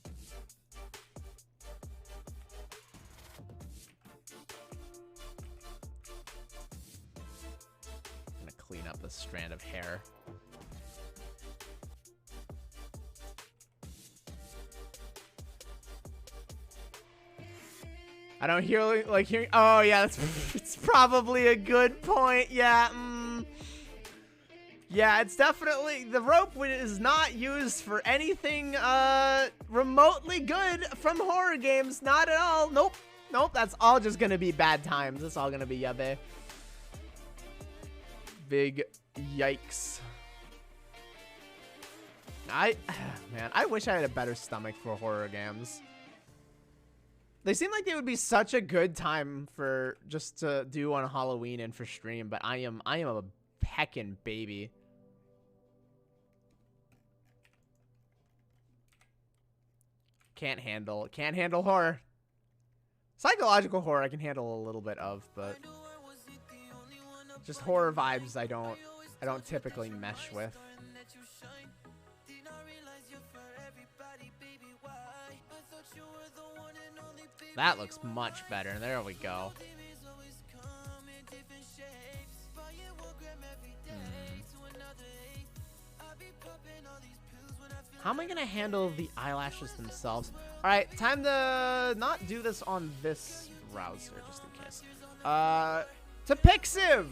I'm gonna clean up this strand of hair. I don't hear like hearing. Oh yeah, it's probably a good point. Yeah, yeah, it's definitely the rope is not used for anything remotely good from horror games. Not at all. Nope, nope. That's all just gonna be bad times. It's all gonna be yabe. Big yikes. Man, I wish I had a better stomach for horror games. They seem like they would be such a good time for just to do on Halloween and for stream, but I am a heckin' baby. Can't handle horror. Psychological horror I can handle a little bit of, but just horror vibes I don't typically mesh with. That looks much better. There we go. How am I going to handle the eyelashes themselves? All right, time to not do this on this browser, just in case. To Pixiv,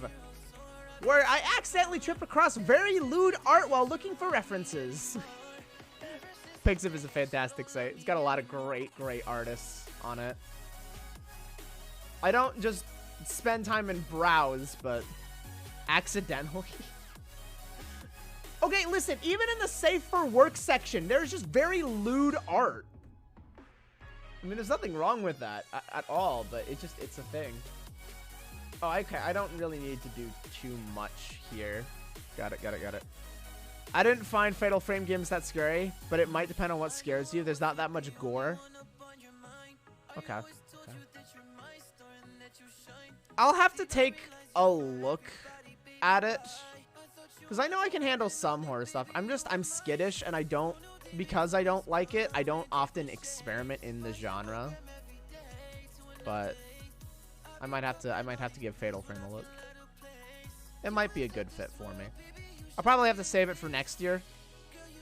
where I accidentally tripped across very lewd art while looking for references. Pixiv is a fantastic site. It's got a lot of great artists on it. I don't just spend time and browse, but accidentally. Okay, listen, even in the safe for work section, there's just very lewd art. I mean, there's nothing wrong with that at all, but it's a thing. Oh, okay, I don't really need to do too much here. Got it. I didn't find Fatal Frame games that scary, but it might depend on what scares you. There's not that much gore. Okay. I'll have to take a look at it, because I know I can handle some horror stuff. I'm skittish, and because I don't like it, I don't often experiment in the genre. But I might have to give Fatal Frame a look. It might be a good fit for me. I'll probably have to save it for next year,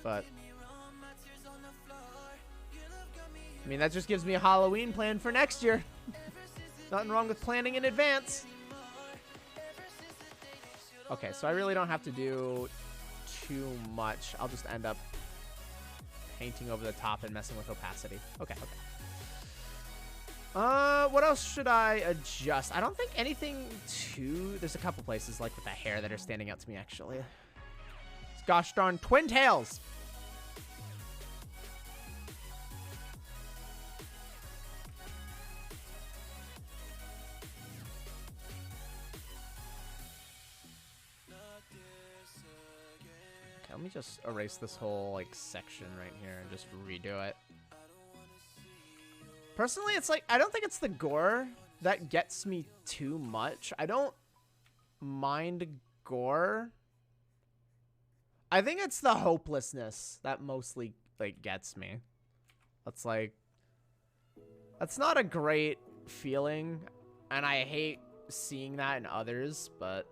but I mean, that just gives me a Halloween plan for next year. Nothing wrong with planning in advance. Okay, so I really don't have to do too much. I'll just end up painting over the top and messing with opacity. Okay. What else should I adjust? I don't think anything there's a couple places like with the hair that are standing out to me, actually. It's gosh darn twin tails. Okay, let me just erase this whole like section right here and just redo it. Personally, it's like, I don't think it's the gore that gets me too much. I don't mind gore. I think it's the hopelessness that mostly like gets me. That's like, that's not a great feeling, and I hate seeing that in others, but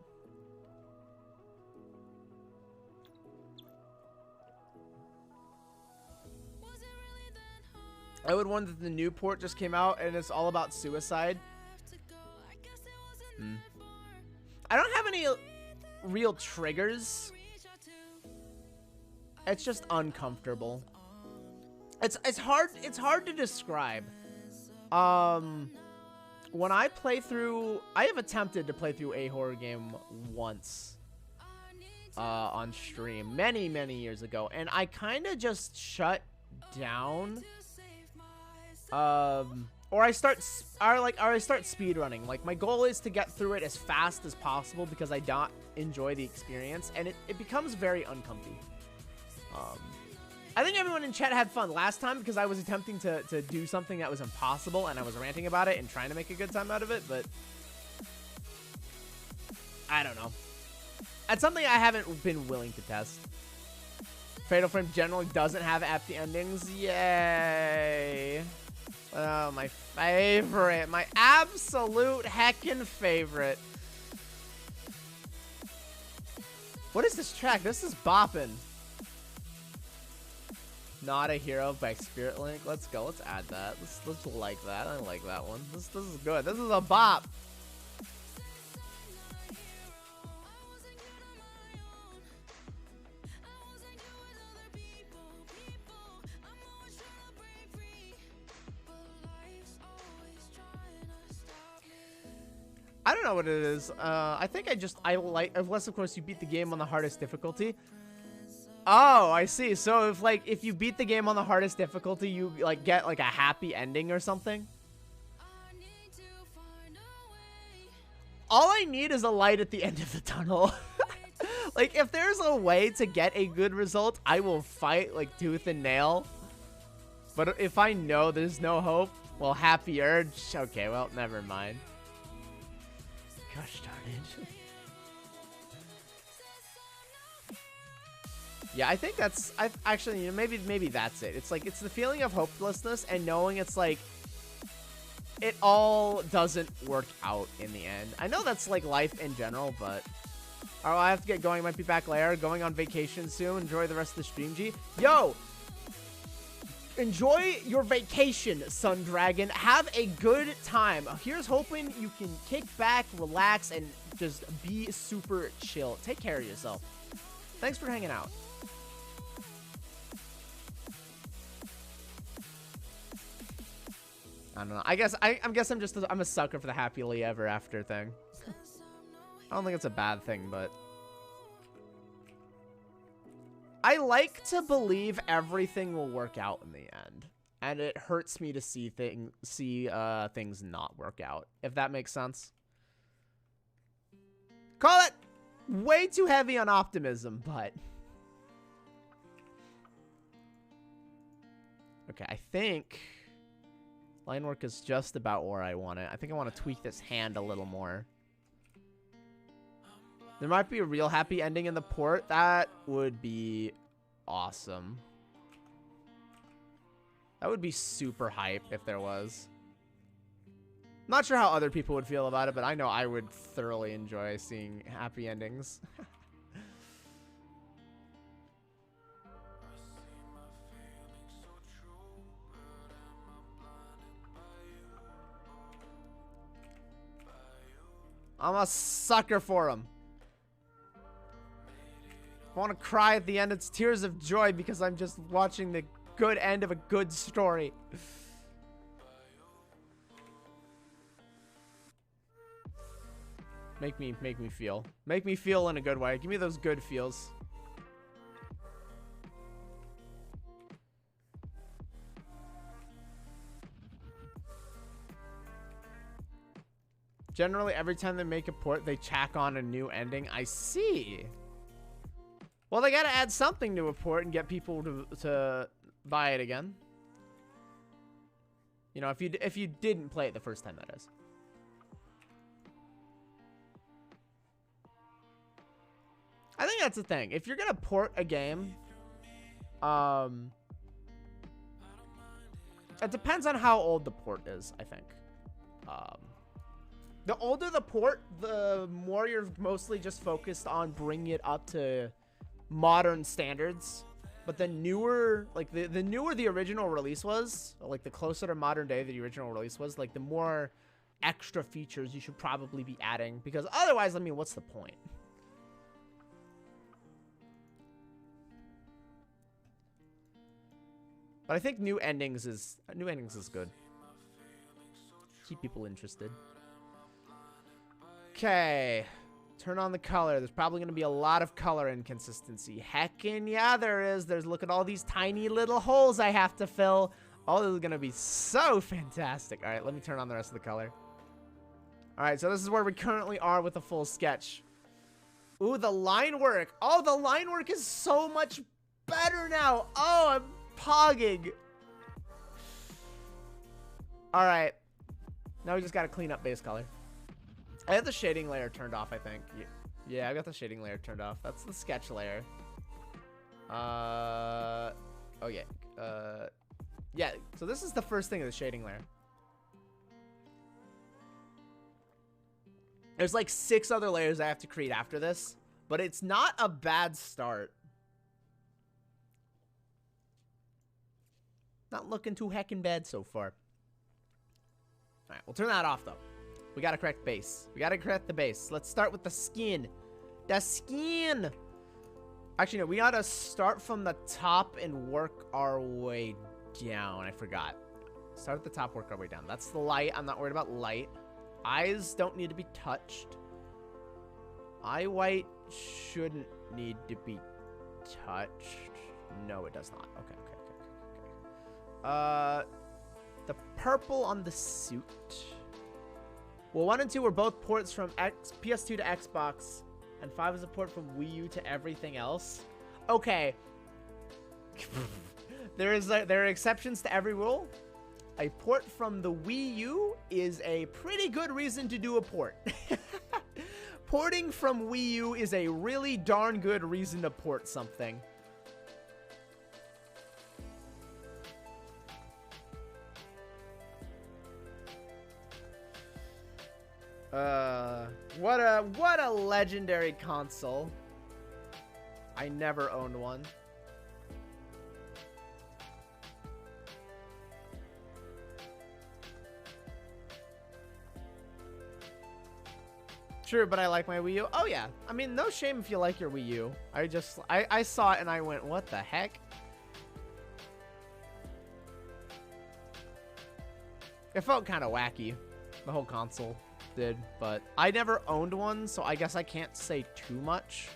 I would wonder that the new port just came out and it's all about suicide. I don't have any real triggers. It's just uncomfortable. It's hard to describe. When I play through, I have attempted to play through a horror game once on stream many years ago, and I kind of just shut down. Or I start speed running. Like, my goal is to get through it as fast as possible because I don't enjoy the experience, and it becomes very uncomfy. I think everyone in chat had fun last time because I was attempting to do something that was impossible, and I was ranting about it and trying to make a good time out of it, but I don't know. That's something I haven't been willing to test. Fatal Frame generally doesn't have happy endings. Yay. Oh, my favorite. My absolute heckin' favorite. What is this track? This is bopping. Not a Hero by Spirit Link. Let's go. Let's add that. Let's like that. I like that one. This is good. This is a bop. I don't know what it is. I think unless of course you beat the game on the hardest difficulty. Oh, I see. So if you beat the game on the hardest difficulty, you like get like a happy ending or something. All I need is a light at the end of the tunnel. Like, if there's a way to get a good result, I will fight like tooth and nail. But if I know there's no hope, well, happy urge. Okay, well, never mind. Gosh darn it. Yeah, I think that's... actually, you know, maybe that's it. It's like, it's the feeling of hopelessness and knowing it's like... it all doesn't work out in the end. I know that's like life in general, but... oh, I have to get going. Might be back later. Going on vacation soon. Enjoy the rest of the stream, G. Yo! Enjoy your vacation, Sun Dragon. Have a good time. Here's hoping you can kick back, relax, and just be super chill. Take care of yourself. Thanks for hanging out. I don't know. I guess I'm a sucker for the happily ever after thing. I don't think it's a bad thing, but I like to believe everything will work out in the end, and it hurts me to see things not work out. If that makes sense. Call it way too heavy on optimism, but okay. I think line work is just about where I want it. I think I want to tweak this hand a little more. There might be a real happy ending in the port. That would be awesome. That would be super hype if there was. Not sure how other people would feel about it, but I know I would thoroughly enjoy seeing happy endings. I'm a sucker for them. I want to cry at the end. It's tears of joy because I'm just watching the good end of a good story. Make me feel. Make me feel in a good way. Give me those good feels. Generally, every time they make a port, they tack on a new ending. I see. Well, they gotta add something to a port and get people to buy it again. You know, if you didn't play it the first time, that is. I think that's the thing. If you're gonna port a game, it depends on how old the port is, I think. The older the port, the more you're mostly just focused on bringing it up to modern standards. But the newer, like the newer the original release was, like the closer to modern day the original release was, like the more extra features you should probably be adding. Because otherwise, I mean, what's the point? But I think new endings is good. Keep people interested. Okay. Turn on the color. There's probably going to be a lot of color inconsistency. Heckin' yeah, there is. Look at all these tiny little holes I have to fill. Oh, this is going to be so fantastic. All right, let me turn on the rest of the color. All right, so this is where we currently are with the full sketch. Ooh, the line work. Oh, the line work is so much better now. Oh, I'm pogging. All right. Now we just got to clean up base color. I have the shading layer turned off, I think. Yeah, I got the shading layer turned off. That's the sketch layer. Oh, yeah. Yeah, so this is the first thing of the shading layer. There's like 6 other layers I have to create after this, but it's not a bad start. Not looking too heckin' bad so far. All right, we'll turn that off, though. We gotta correct base. We gotta correct the base. Let's start with the skin. The skin! Actually, no, we gotta start from the top and work our way down. I forgot. Start at the top, work our way down. That's the light. I'm not worried about light. Eyes don't need to be touched. Eye white shouldn't need to be touched? No, it does not. Okay. The purple on the suit. Well, 1 and 2 were both ports from PS2 to Xbox, and 5 is a port from Wii U to everything else. Okay. There are exceptions to every rule. A port from the Wii U is a pretty good reason to do a port. Porting from Wii U is a really darn good reason to port something. What a legendary console. I never owned one. True, but I like my Wii U. Oh yeah. I mean, no shame if you like your Wii U. I saw it and I went, what the heck? It felt kind of wacky. The whole console did, but I never owned one, so I guess I can't say too much.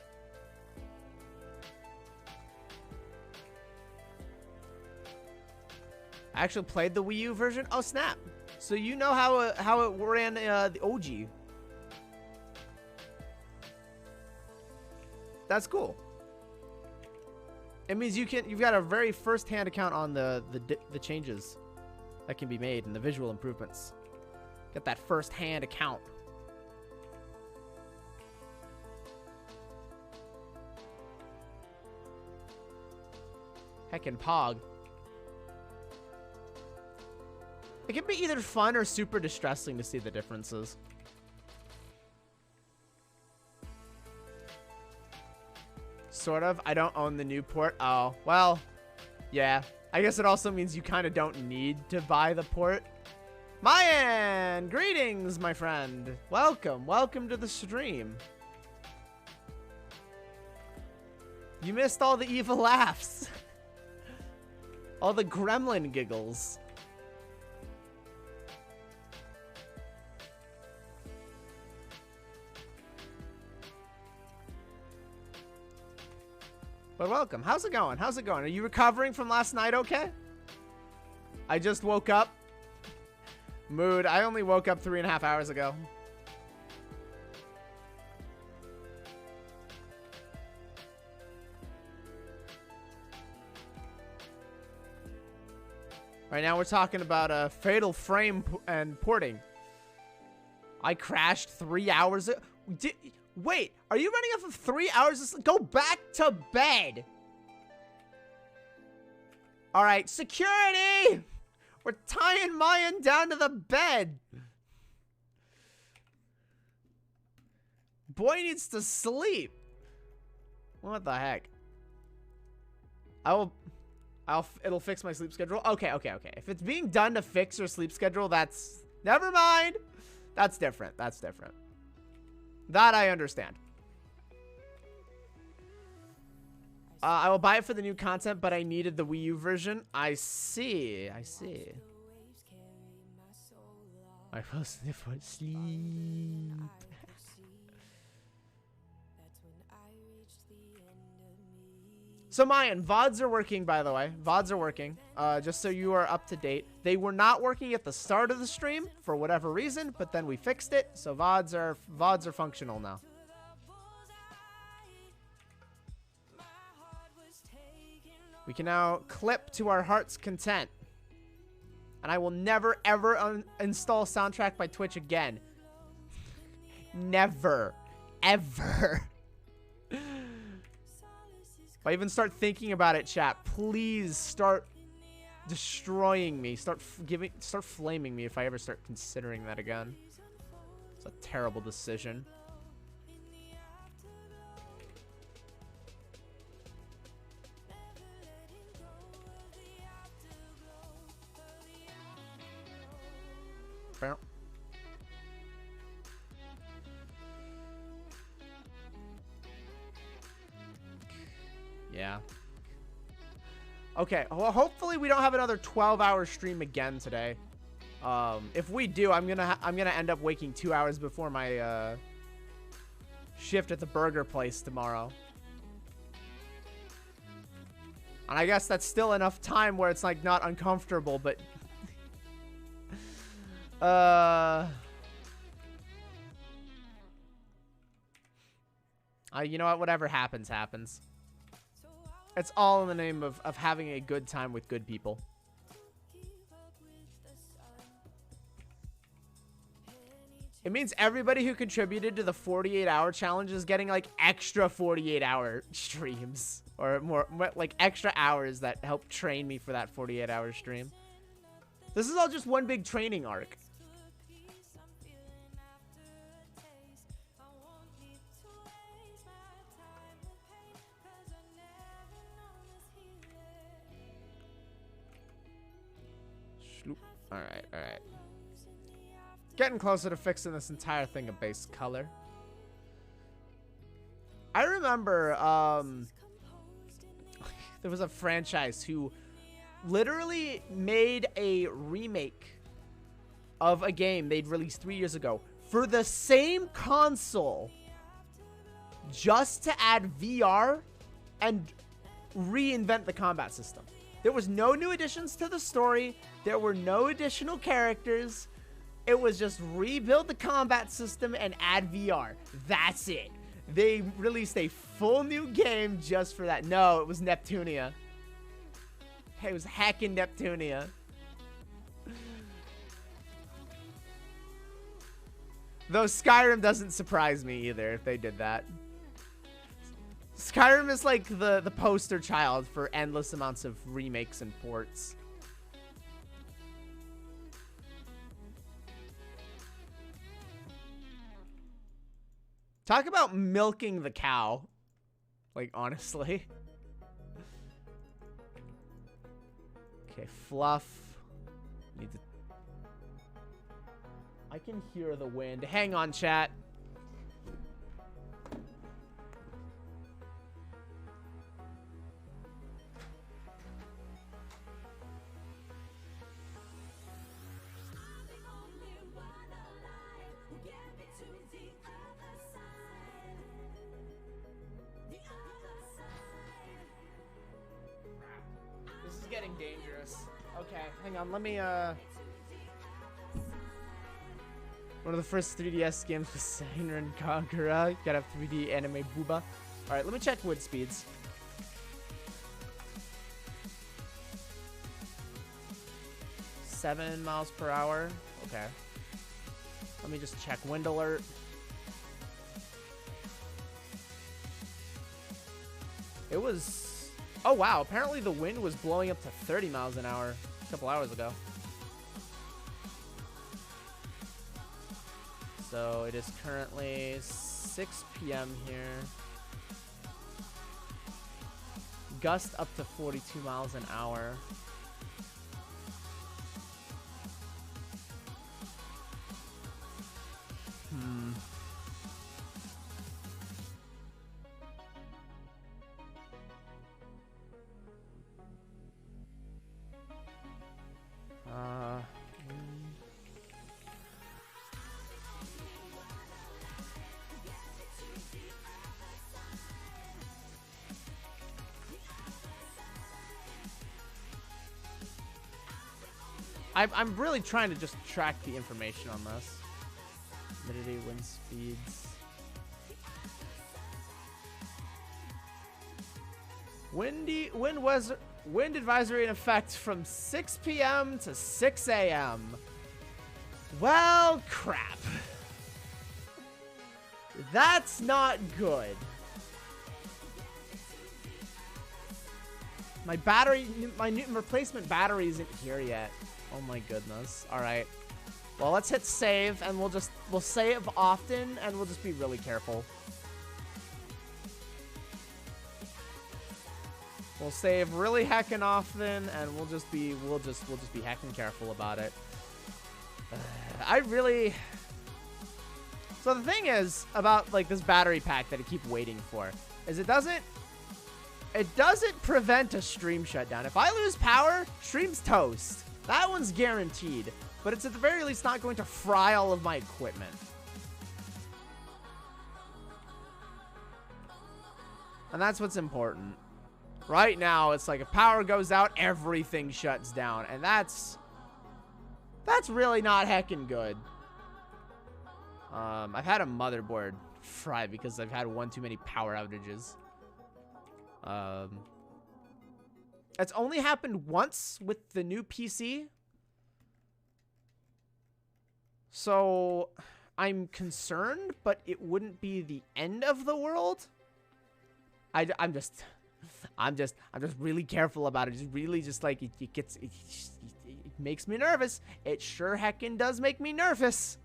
I actually played the Wii U version. Oh snap! So you know how it ran the OG. That's cool. It means you've got a very first-hand account on the changes that can be made and the visual improvements. Get that first-hand account. Heckin' Pog. It can be either fun or super distressing to see the differences. Sort of. I don't own the new port. Oh, well, yeah. I guess it also means you kind of don't need to buy the port. Mayan! Greetings, my friend. Welcome. Welcome to the stream. You missed all the evil laughs. All the gremlin giggles. But welcome. How's it going? How's it going? Are you recovering from last night okay? I just woke up. Mood. I only woke up 3.5 hours ago. Right now we're talking about Fatal Frame and porting. I crashed 3 hours. Wait, are you running off of 3 hours? Go back to bed. All right, security. We're tying Mayan down to the bed. Boy needs to sleep. What the heck? It'll fix my sleep schedule. Okay. If it's being done to fix your sleep schedule, that's... Never mind. That's different. That I understand. I will buy it for the new content, but I needed the Wii U version. I see. I fell asleep for sleep. So Mayan, VODs are working, by the way. VODs are working. Just so you are up to date. They were not working at the start of the stream for whatever reason, but then we fixed it. So VODs are functional now. We can now clip to our heart's content. And I will never, ever uninstall Soundtrack by Twitch again. Never. Ever. If I even start thinking about it, chat, please start destroying me. Start flaming me if I ever start considering that again. It's a terrible decision. Yeah. Okay, well, hopefully we don't have another 12-hour stream again today. If we do, I'm gonna end up waking 2 hours before my shift at the burger place tomorrow. And I guess that's still enough time where it's like not uncomfortable, but you know what? Whatever happens, happens. It's all in the name of having a good time with good people. It means everybody who contributed to the 48-hour challenge is getting like extra 48-hour streams. Or more, like extra hours that help train me for that 48-hour stream. This is all just one big training arc. Alright, alright. Getting closer to fixing this entire thing of base color. I remember, there was a franchise who literally made a remake of a game they'd released 3 years ago for the same console just to add VR and reinvent the combat system. There was no new additions to the story. There were no additional characters. It was just rebuild the combat system and add VR. That's it. They released a full new game just for that. No, it was Neptunia. It was hacking Neptunia. Though Skyrim doesn't surprise me either if they did that. Skyrim is like the poster child for endless amounts of remakes and ports. Talk about milking the cow. Like, honestly. Okay, fluff. Need to... I can hear the wind. Hang on, chat. Getting dangerous. Okay, hang on. Let me, one of the first 3DS games was Siren Kagura. You gotta have 3D anime booba. Alright, let me check wood speeds. $7 miles per hour. Okay. Let me just check wind alert. It was... Oh, wow. Apparently the wind was blowing up to 30 miles an hour a couple hours ago. So it is currently 6 p.m. here. Gust up to 42 miles an hour. I'm really trying to just track the information on this. Humidity, wind speeds. Wind advisory in effect from 6 p.m. to 6 a.m. Well, crap. That's not good. My new replacement battery isn't here yet. Oh my goodness. All right. Well, let's hit save and we'll save often and we'll just be really careful. We'll save really heckin' often and we'll just be heckin' careful about it. So the thing is about like this battery pack that I keep waiting for is it doesn't prevent a stream shutdown. If I lose power, stream's toast. That one's guaranteed, but it's at the very least not going to fry all of my equipment. And that's what's important. Right now, it's like if power goes out, everything shuts down. And that's really not heckin' good. I've had a motherboard fry because I've had one too many power outages. It's only happened once with the new PC. So I'm concerned, but it wouldn't be the end of the world. I'm just really careful about it. It's really just like it makes me nervous. It sure heckin' does make me nervous.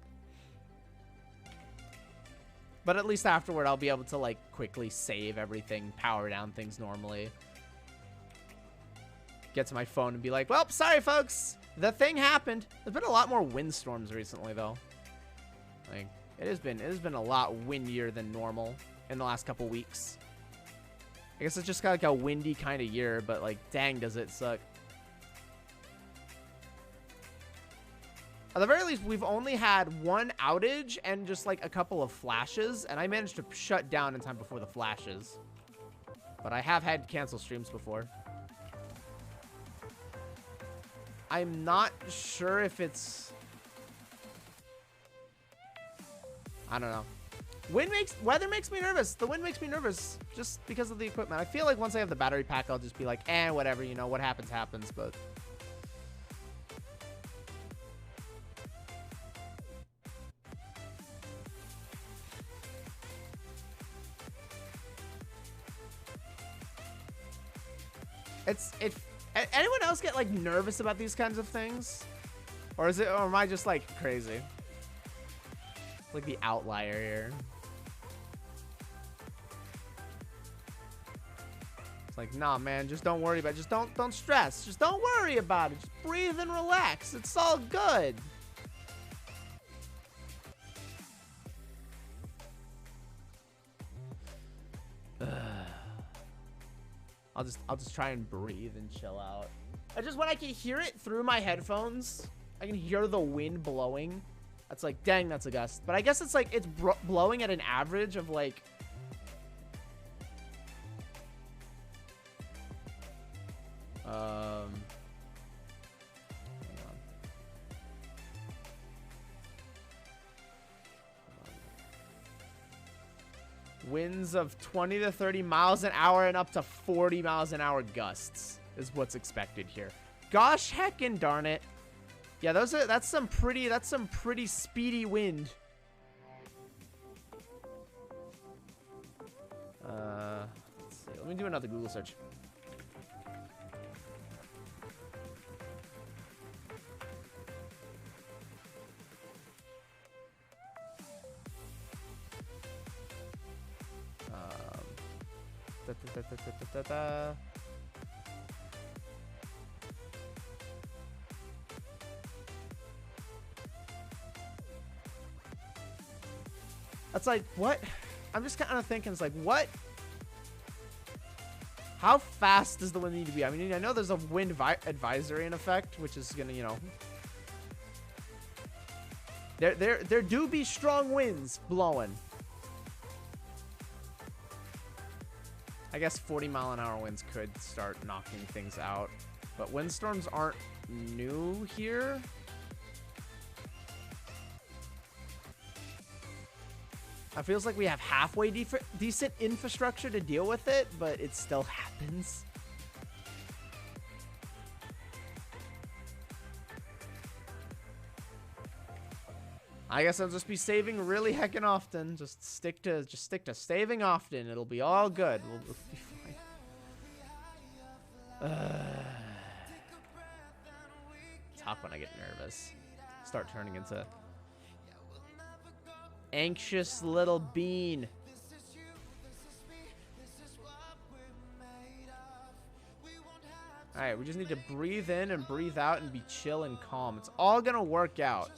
But at least afterward, I'll be able to like quickly save everything, power down things normally. Get to my phone and be like, well, sorry folks, the thing happened. There's been a lot more windstorms recently though. Like it has been a lot windier than normal in the last couple weeks. I guess it's just got like a windy kind of year, but like dang does it suck. At the very least, we've only had one outage and just like a couple of flashes, and I managed to shut down in time before the flashes. But I have had to cancel streams before. I'm not sure if it's... I don't know. Weather makes me nervous. The wind makes me nervous just because of the equipment. I feel like once I have the battery pack, I'll just be like, eh, whatever, you know, what happens, happens, but... Anyone else get like nervous about these kinds of things? Or am I just like crazy? Like the outlier here. It's like, nah man, just don't worry about it. Just don't stress. Just don't worry about it. Just breathe and relax. It's all good. I'll just try and breathe and chill out. When I can hear it through my headphones, I can hear the wind blowing. That's like, dang, that's a gust. But I guess it's like, it's blowing at an average of like... hang on. Winds of 20 to 30 miles an hour and up to 40 miles an hour gusts is what's expected here. Gosh heckin' darn it. Yeah, that's some pretty speedy wind. Let's see. Let me do another Google search. That's like, what? I'm just kind of thinking, it's like, what? How fast does the wind need to be? I mean, I know there's a wind advisory in effect, which is gonna, you know, there do be strong winds blowing. I guess 40-mile-an-hour winds could start knocking things out, but windstorms aren't new here. It feels like we have halfway decent infrastructure to deal with it, but it still happens. I guess I'll just be saving really heckin' often. Just stick to saving often. It'll be all good. We'll be fine. It's tough when I get nervous. Start turning into anxious little bean. All right, we just need to breathe in and breathe out and be chill and calm. It's all gonna work out.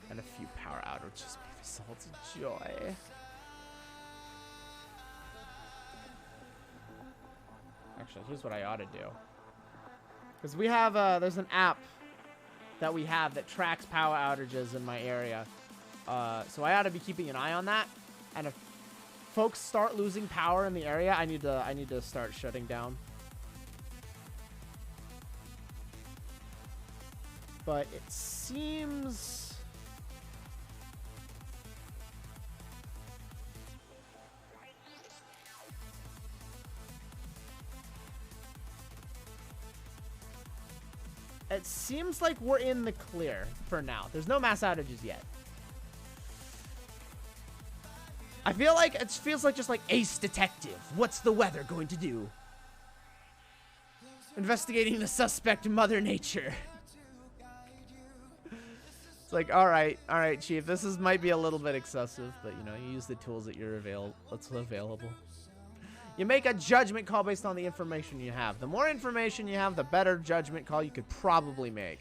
And a few power outages may result in joy. Actually, here's what I ought to do. Because we have, there's an app that we have that tracks power outages in my area. So I ought to be keeping an eye on that. And if folks start losing power in the area, I need to start shutting down. But it seems... It seems like we're in the clear for now. There's no mass outages yet. I feel like it feels like just like Ace Detective. What's the weather going to do? Investigating the suspect, Mother Nature. It's like, all right, Chief. This might be a little bit excessive, but you know, you use the tools that you're available. You make a judgment call based on the information you have. The more information you have, the better judgment call you could probably make.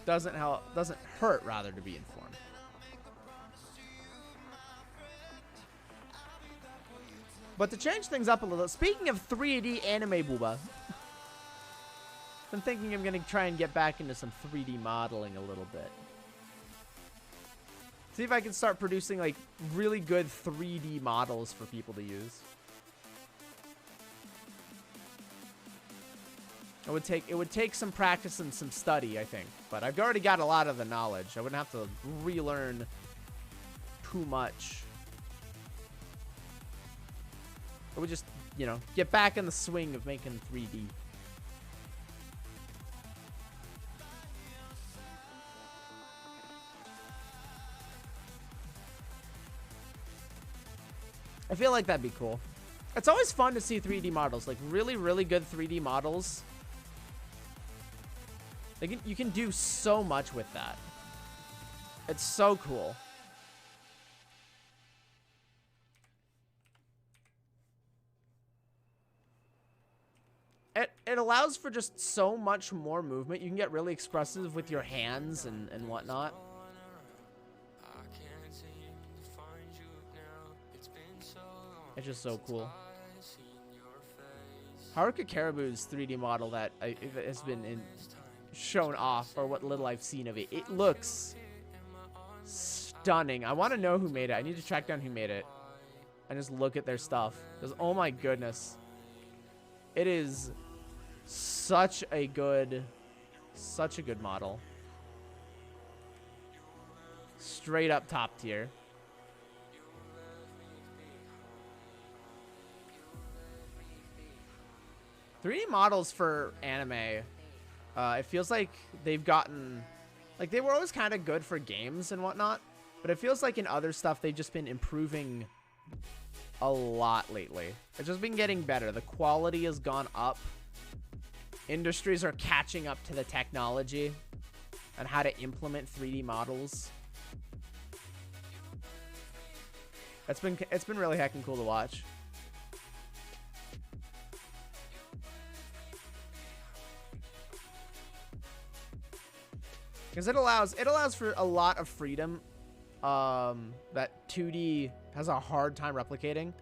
Doesn't hurt rather to be informed. But to change things up a little, speaking of 3D anime booba, I'm thinking I'm gonna try and get back into some 3D modeling a little bit. See if I can start producing like really good 3D models for people to use. It would take some practice and some study, I think. But I've already got a lot of the knowledge. I wouldn't have to relearn too much. I would just, you know, get back in the swing of making 3D. I feel like that'd be cool. It's always fun to see 3D models, like really, really good 3D models. You can do so much with that. It's so cool. It allows for just so much more movement. You can get really expressive with your hands and whatnot. It's just so cool. Haruka Caribou's 3D model that has been shown off, or what little I've seen of it, it looks stunning. I want to know who made it. I need to track down who made it and just look at their stuff. Because, oh my goodness. It is such a good model. Straight up top tier. "3D models for anime, it feels like they've gotten, like they were always kind of good for games and whatnot, but it feels like in other stuff they've just been improving a lot lately. It's just been getting better. The quality has gone up. Industries are catching up to the technology and how to implement 3D models. It's been really heckin' cool to watch. Because it allows for a lot of freedom that 2D has a hard time replicating.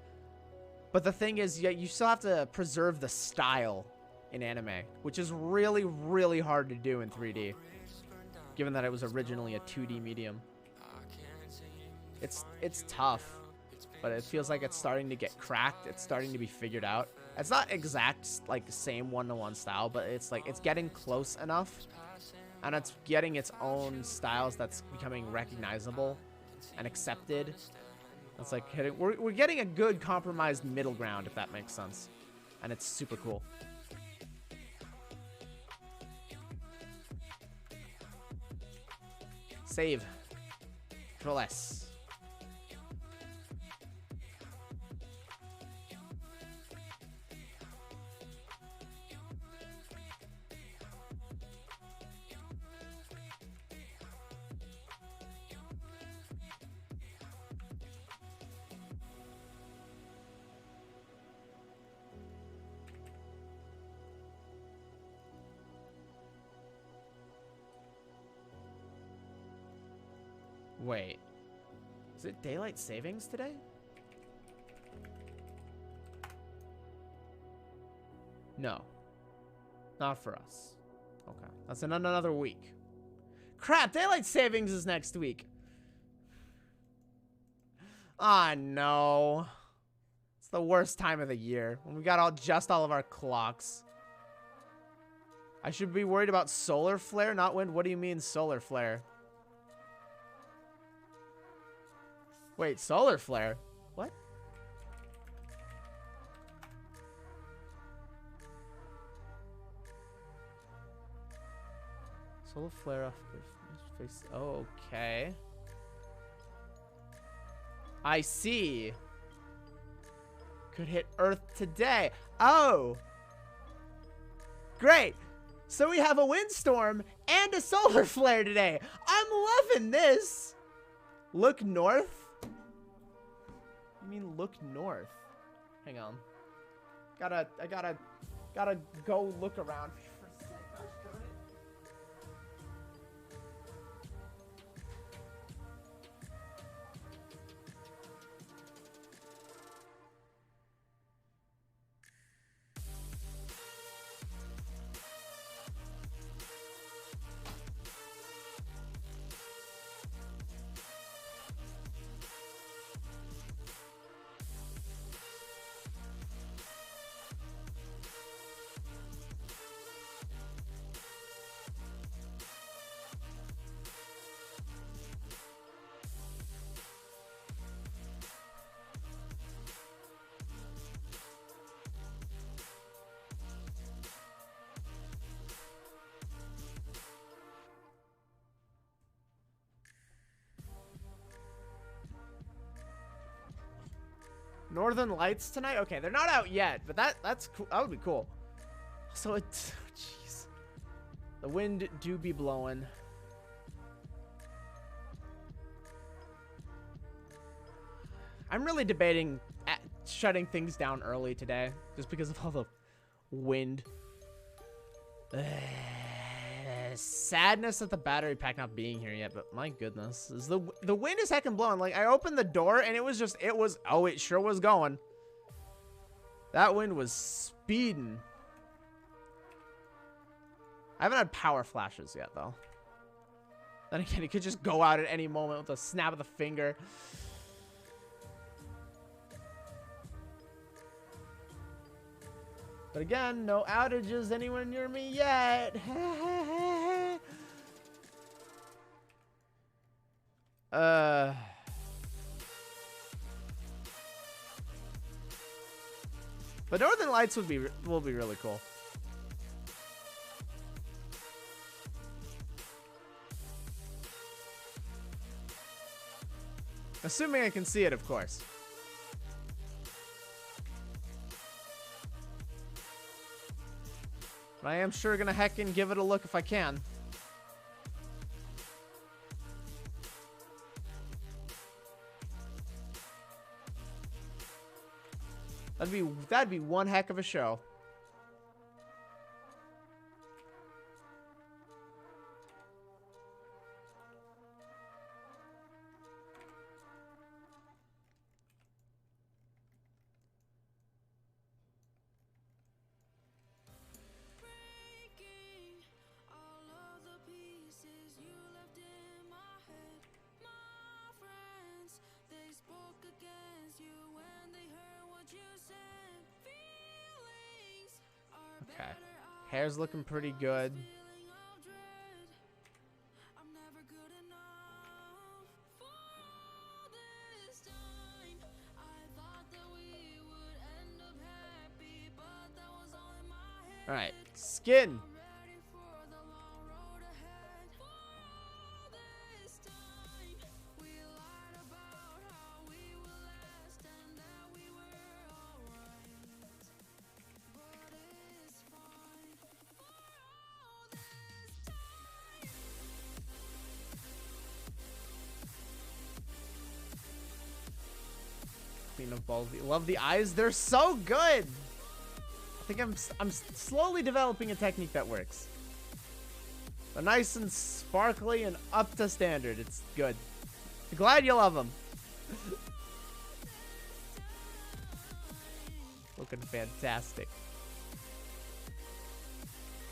But the thing is, yeah, you still have to preserve the style in anime, which is really, really hard to do in 3D, given that it was originally a 2D medium. It's tough, but it feels like it's starting to get cracked. It's starting to be figured out. It's not exact, like, same one-to-one style, but it's like it's getting close enough. And it's getting its own styles that's becoming recognizable and accepted. It's like we're getting a good compromised middle ground, if that makes sense. And it's super cool. Save. Control S. Wait. Is it daylight savings today? No. Not for us. Okay. That's in another week. Crap, daylight savings is next week. Ah, no. It's the worst time of the year when we got all of our clocks. I should be worried about solar flare, not wind. What do you mean solar flare? Wait, solar flare? What? Solar flare off the face. Oh, okay. I see. Could hit Earth today. Oh. Great. So we have a windstorm and a solar flare today. I'm loving this. Look north? You mean look north? Hang on. I gotta go look around for a sec. Gosh darn it. Northern Lights tonight? Okay, they're not out yet, but that's cool. That would be cool. So it's, jeez, the wind do be blowing. I'm really debating shutting things down early today, just because of all the wind. Sadness at the battery pack not being here yet, but my goodness, is the wind is heckin' blowing. Like, I opened the door and oh, it sure was going. That wind was speeding. I haven't had power flashes yet though. Then again, it could just go out at any moment with a snap of the finger. But again, no outages anywhere near me yet. But Northern Lights will be really cool. Assuming I can see it, of course. But I am sure gonna heckin' give it a look if I can. That'd be one heck of a show. Okay. Hair's looking pretty good. All right, skin. Queen of Baldy. Love the eyes. They're so good. I think I'm slowly developing a technique that works. They're nice and sparkly and up to standard. It's good. Glad you love them. Looking fantastic.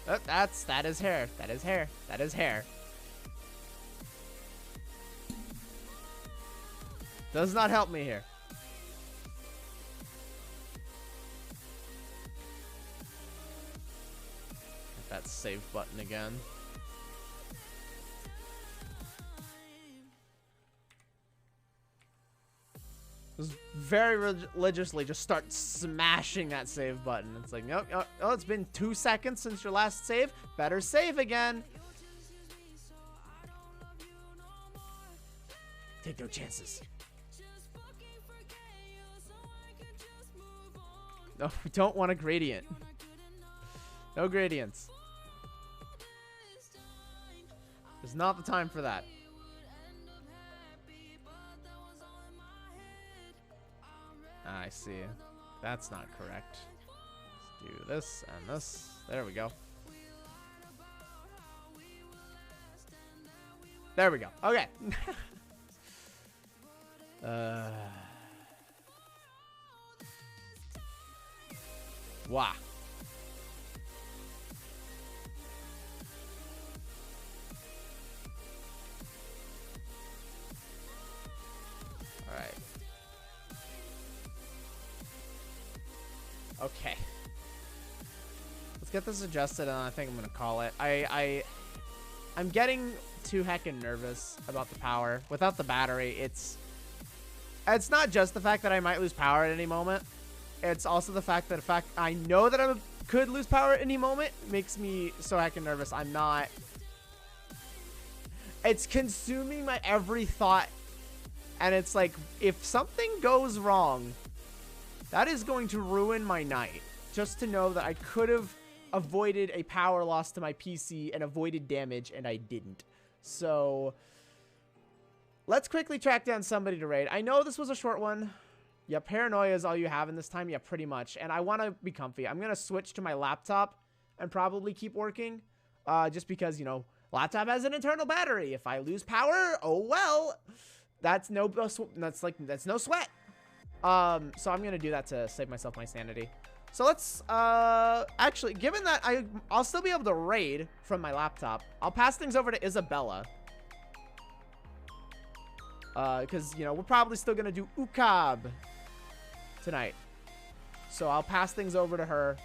That is hair. That is hair. That is hair. Does not help me here. Hit that save button again. Just very religiously just start smashing that save button. It's like, nope, oh, it's been 2 seconds since your last save. Better save again. Take no chances. No, we don't want a gradient. No gradients. There's not the time for that. I see. That's not correct. Let's do this and this. There we go. There we go. Okay. Wow. All right. Okay. Let's get this adjusted, and I think I'm gonna call it. I'm getting too heckin' nervous about the power. Without the battery, it's not just the fact that I might lose power at any moment. It's also the fact that I know that I could lose power at any moment makes me so heckin' nervous. I'm not. It's consuming my every thought, and it's like if something goes wrong, that is going to ruin my night. Just to know that I could have avoided a power loss to my PC and avoided damage, and I didn't. So let's quickly track down somebody to raid. I know this was a short one. Yeah, paranoia is all you have in this time. Yeah, pretty much. And I want to be comfy. I'm going to switch to my laptop and probably keep working. Just because, you know, laptop has an internal battery. If I lose power, oh well. That's no sweat. So I'm going to do that to save myself my sanity. So let's, actually, given that I'll still be able to raid from my laptop, I'll pass things over to Isabella. Because, you know, we're probably still going to do UCAB tonight. So I'll pass things over to her.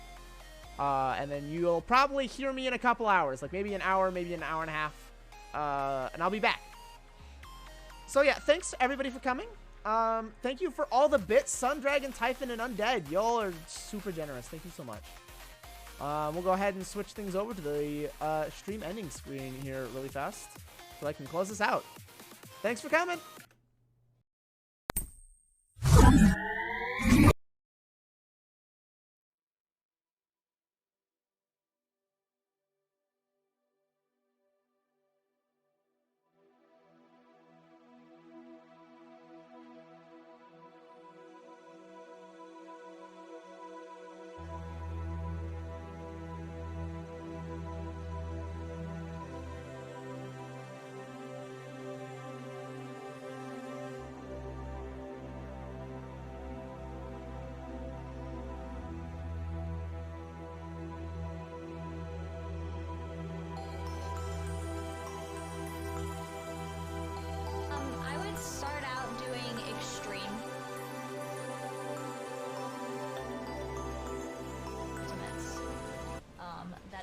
And then you'll probably hear me in a couple hours. Like maybe an hour, maybe an hour and a half. And I'll be back. So yeah, thanks everybody for coming. Thank you for all the bits, Sun Dragon, Typhon, and Undead. Y'all are super generous. Thank you so much. We'll go ahead and switch things over to the stream ending screen here really fast so I can close this out. Thanks for coming.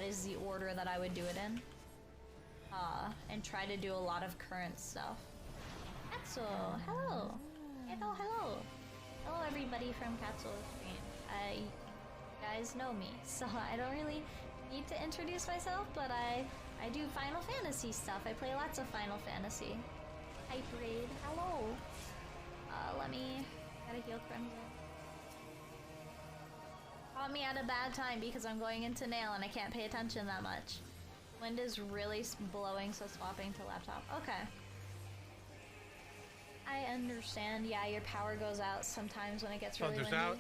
Is the order that I would do it in. And try to do a lot of current stuff. Katsu, hello. Hello. Hello everybody from Katsu's stream. You guys know me, so I don't really need to introduce myself, but I do Final Fantasy stuff. I play lots of Final Fantasy. Hype raid, hello. Let me gotta heal Crimson. Caught me at a bad time because I'm going into nail and I can't pay attention that much. Wind is really blowing, so swapping to laptop. Okay. I understand. Yeah, your power goes out sometimes when it gets really windy. Out.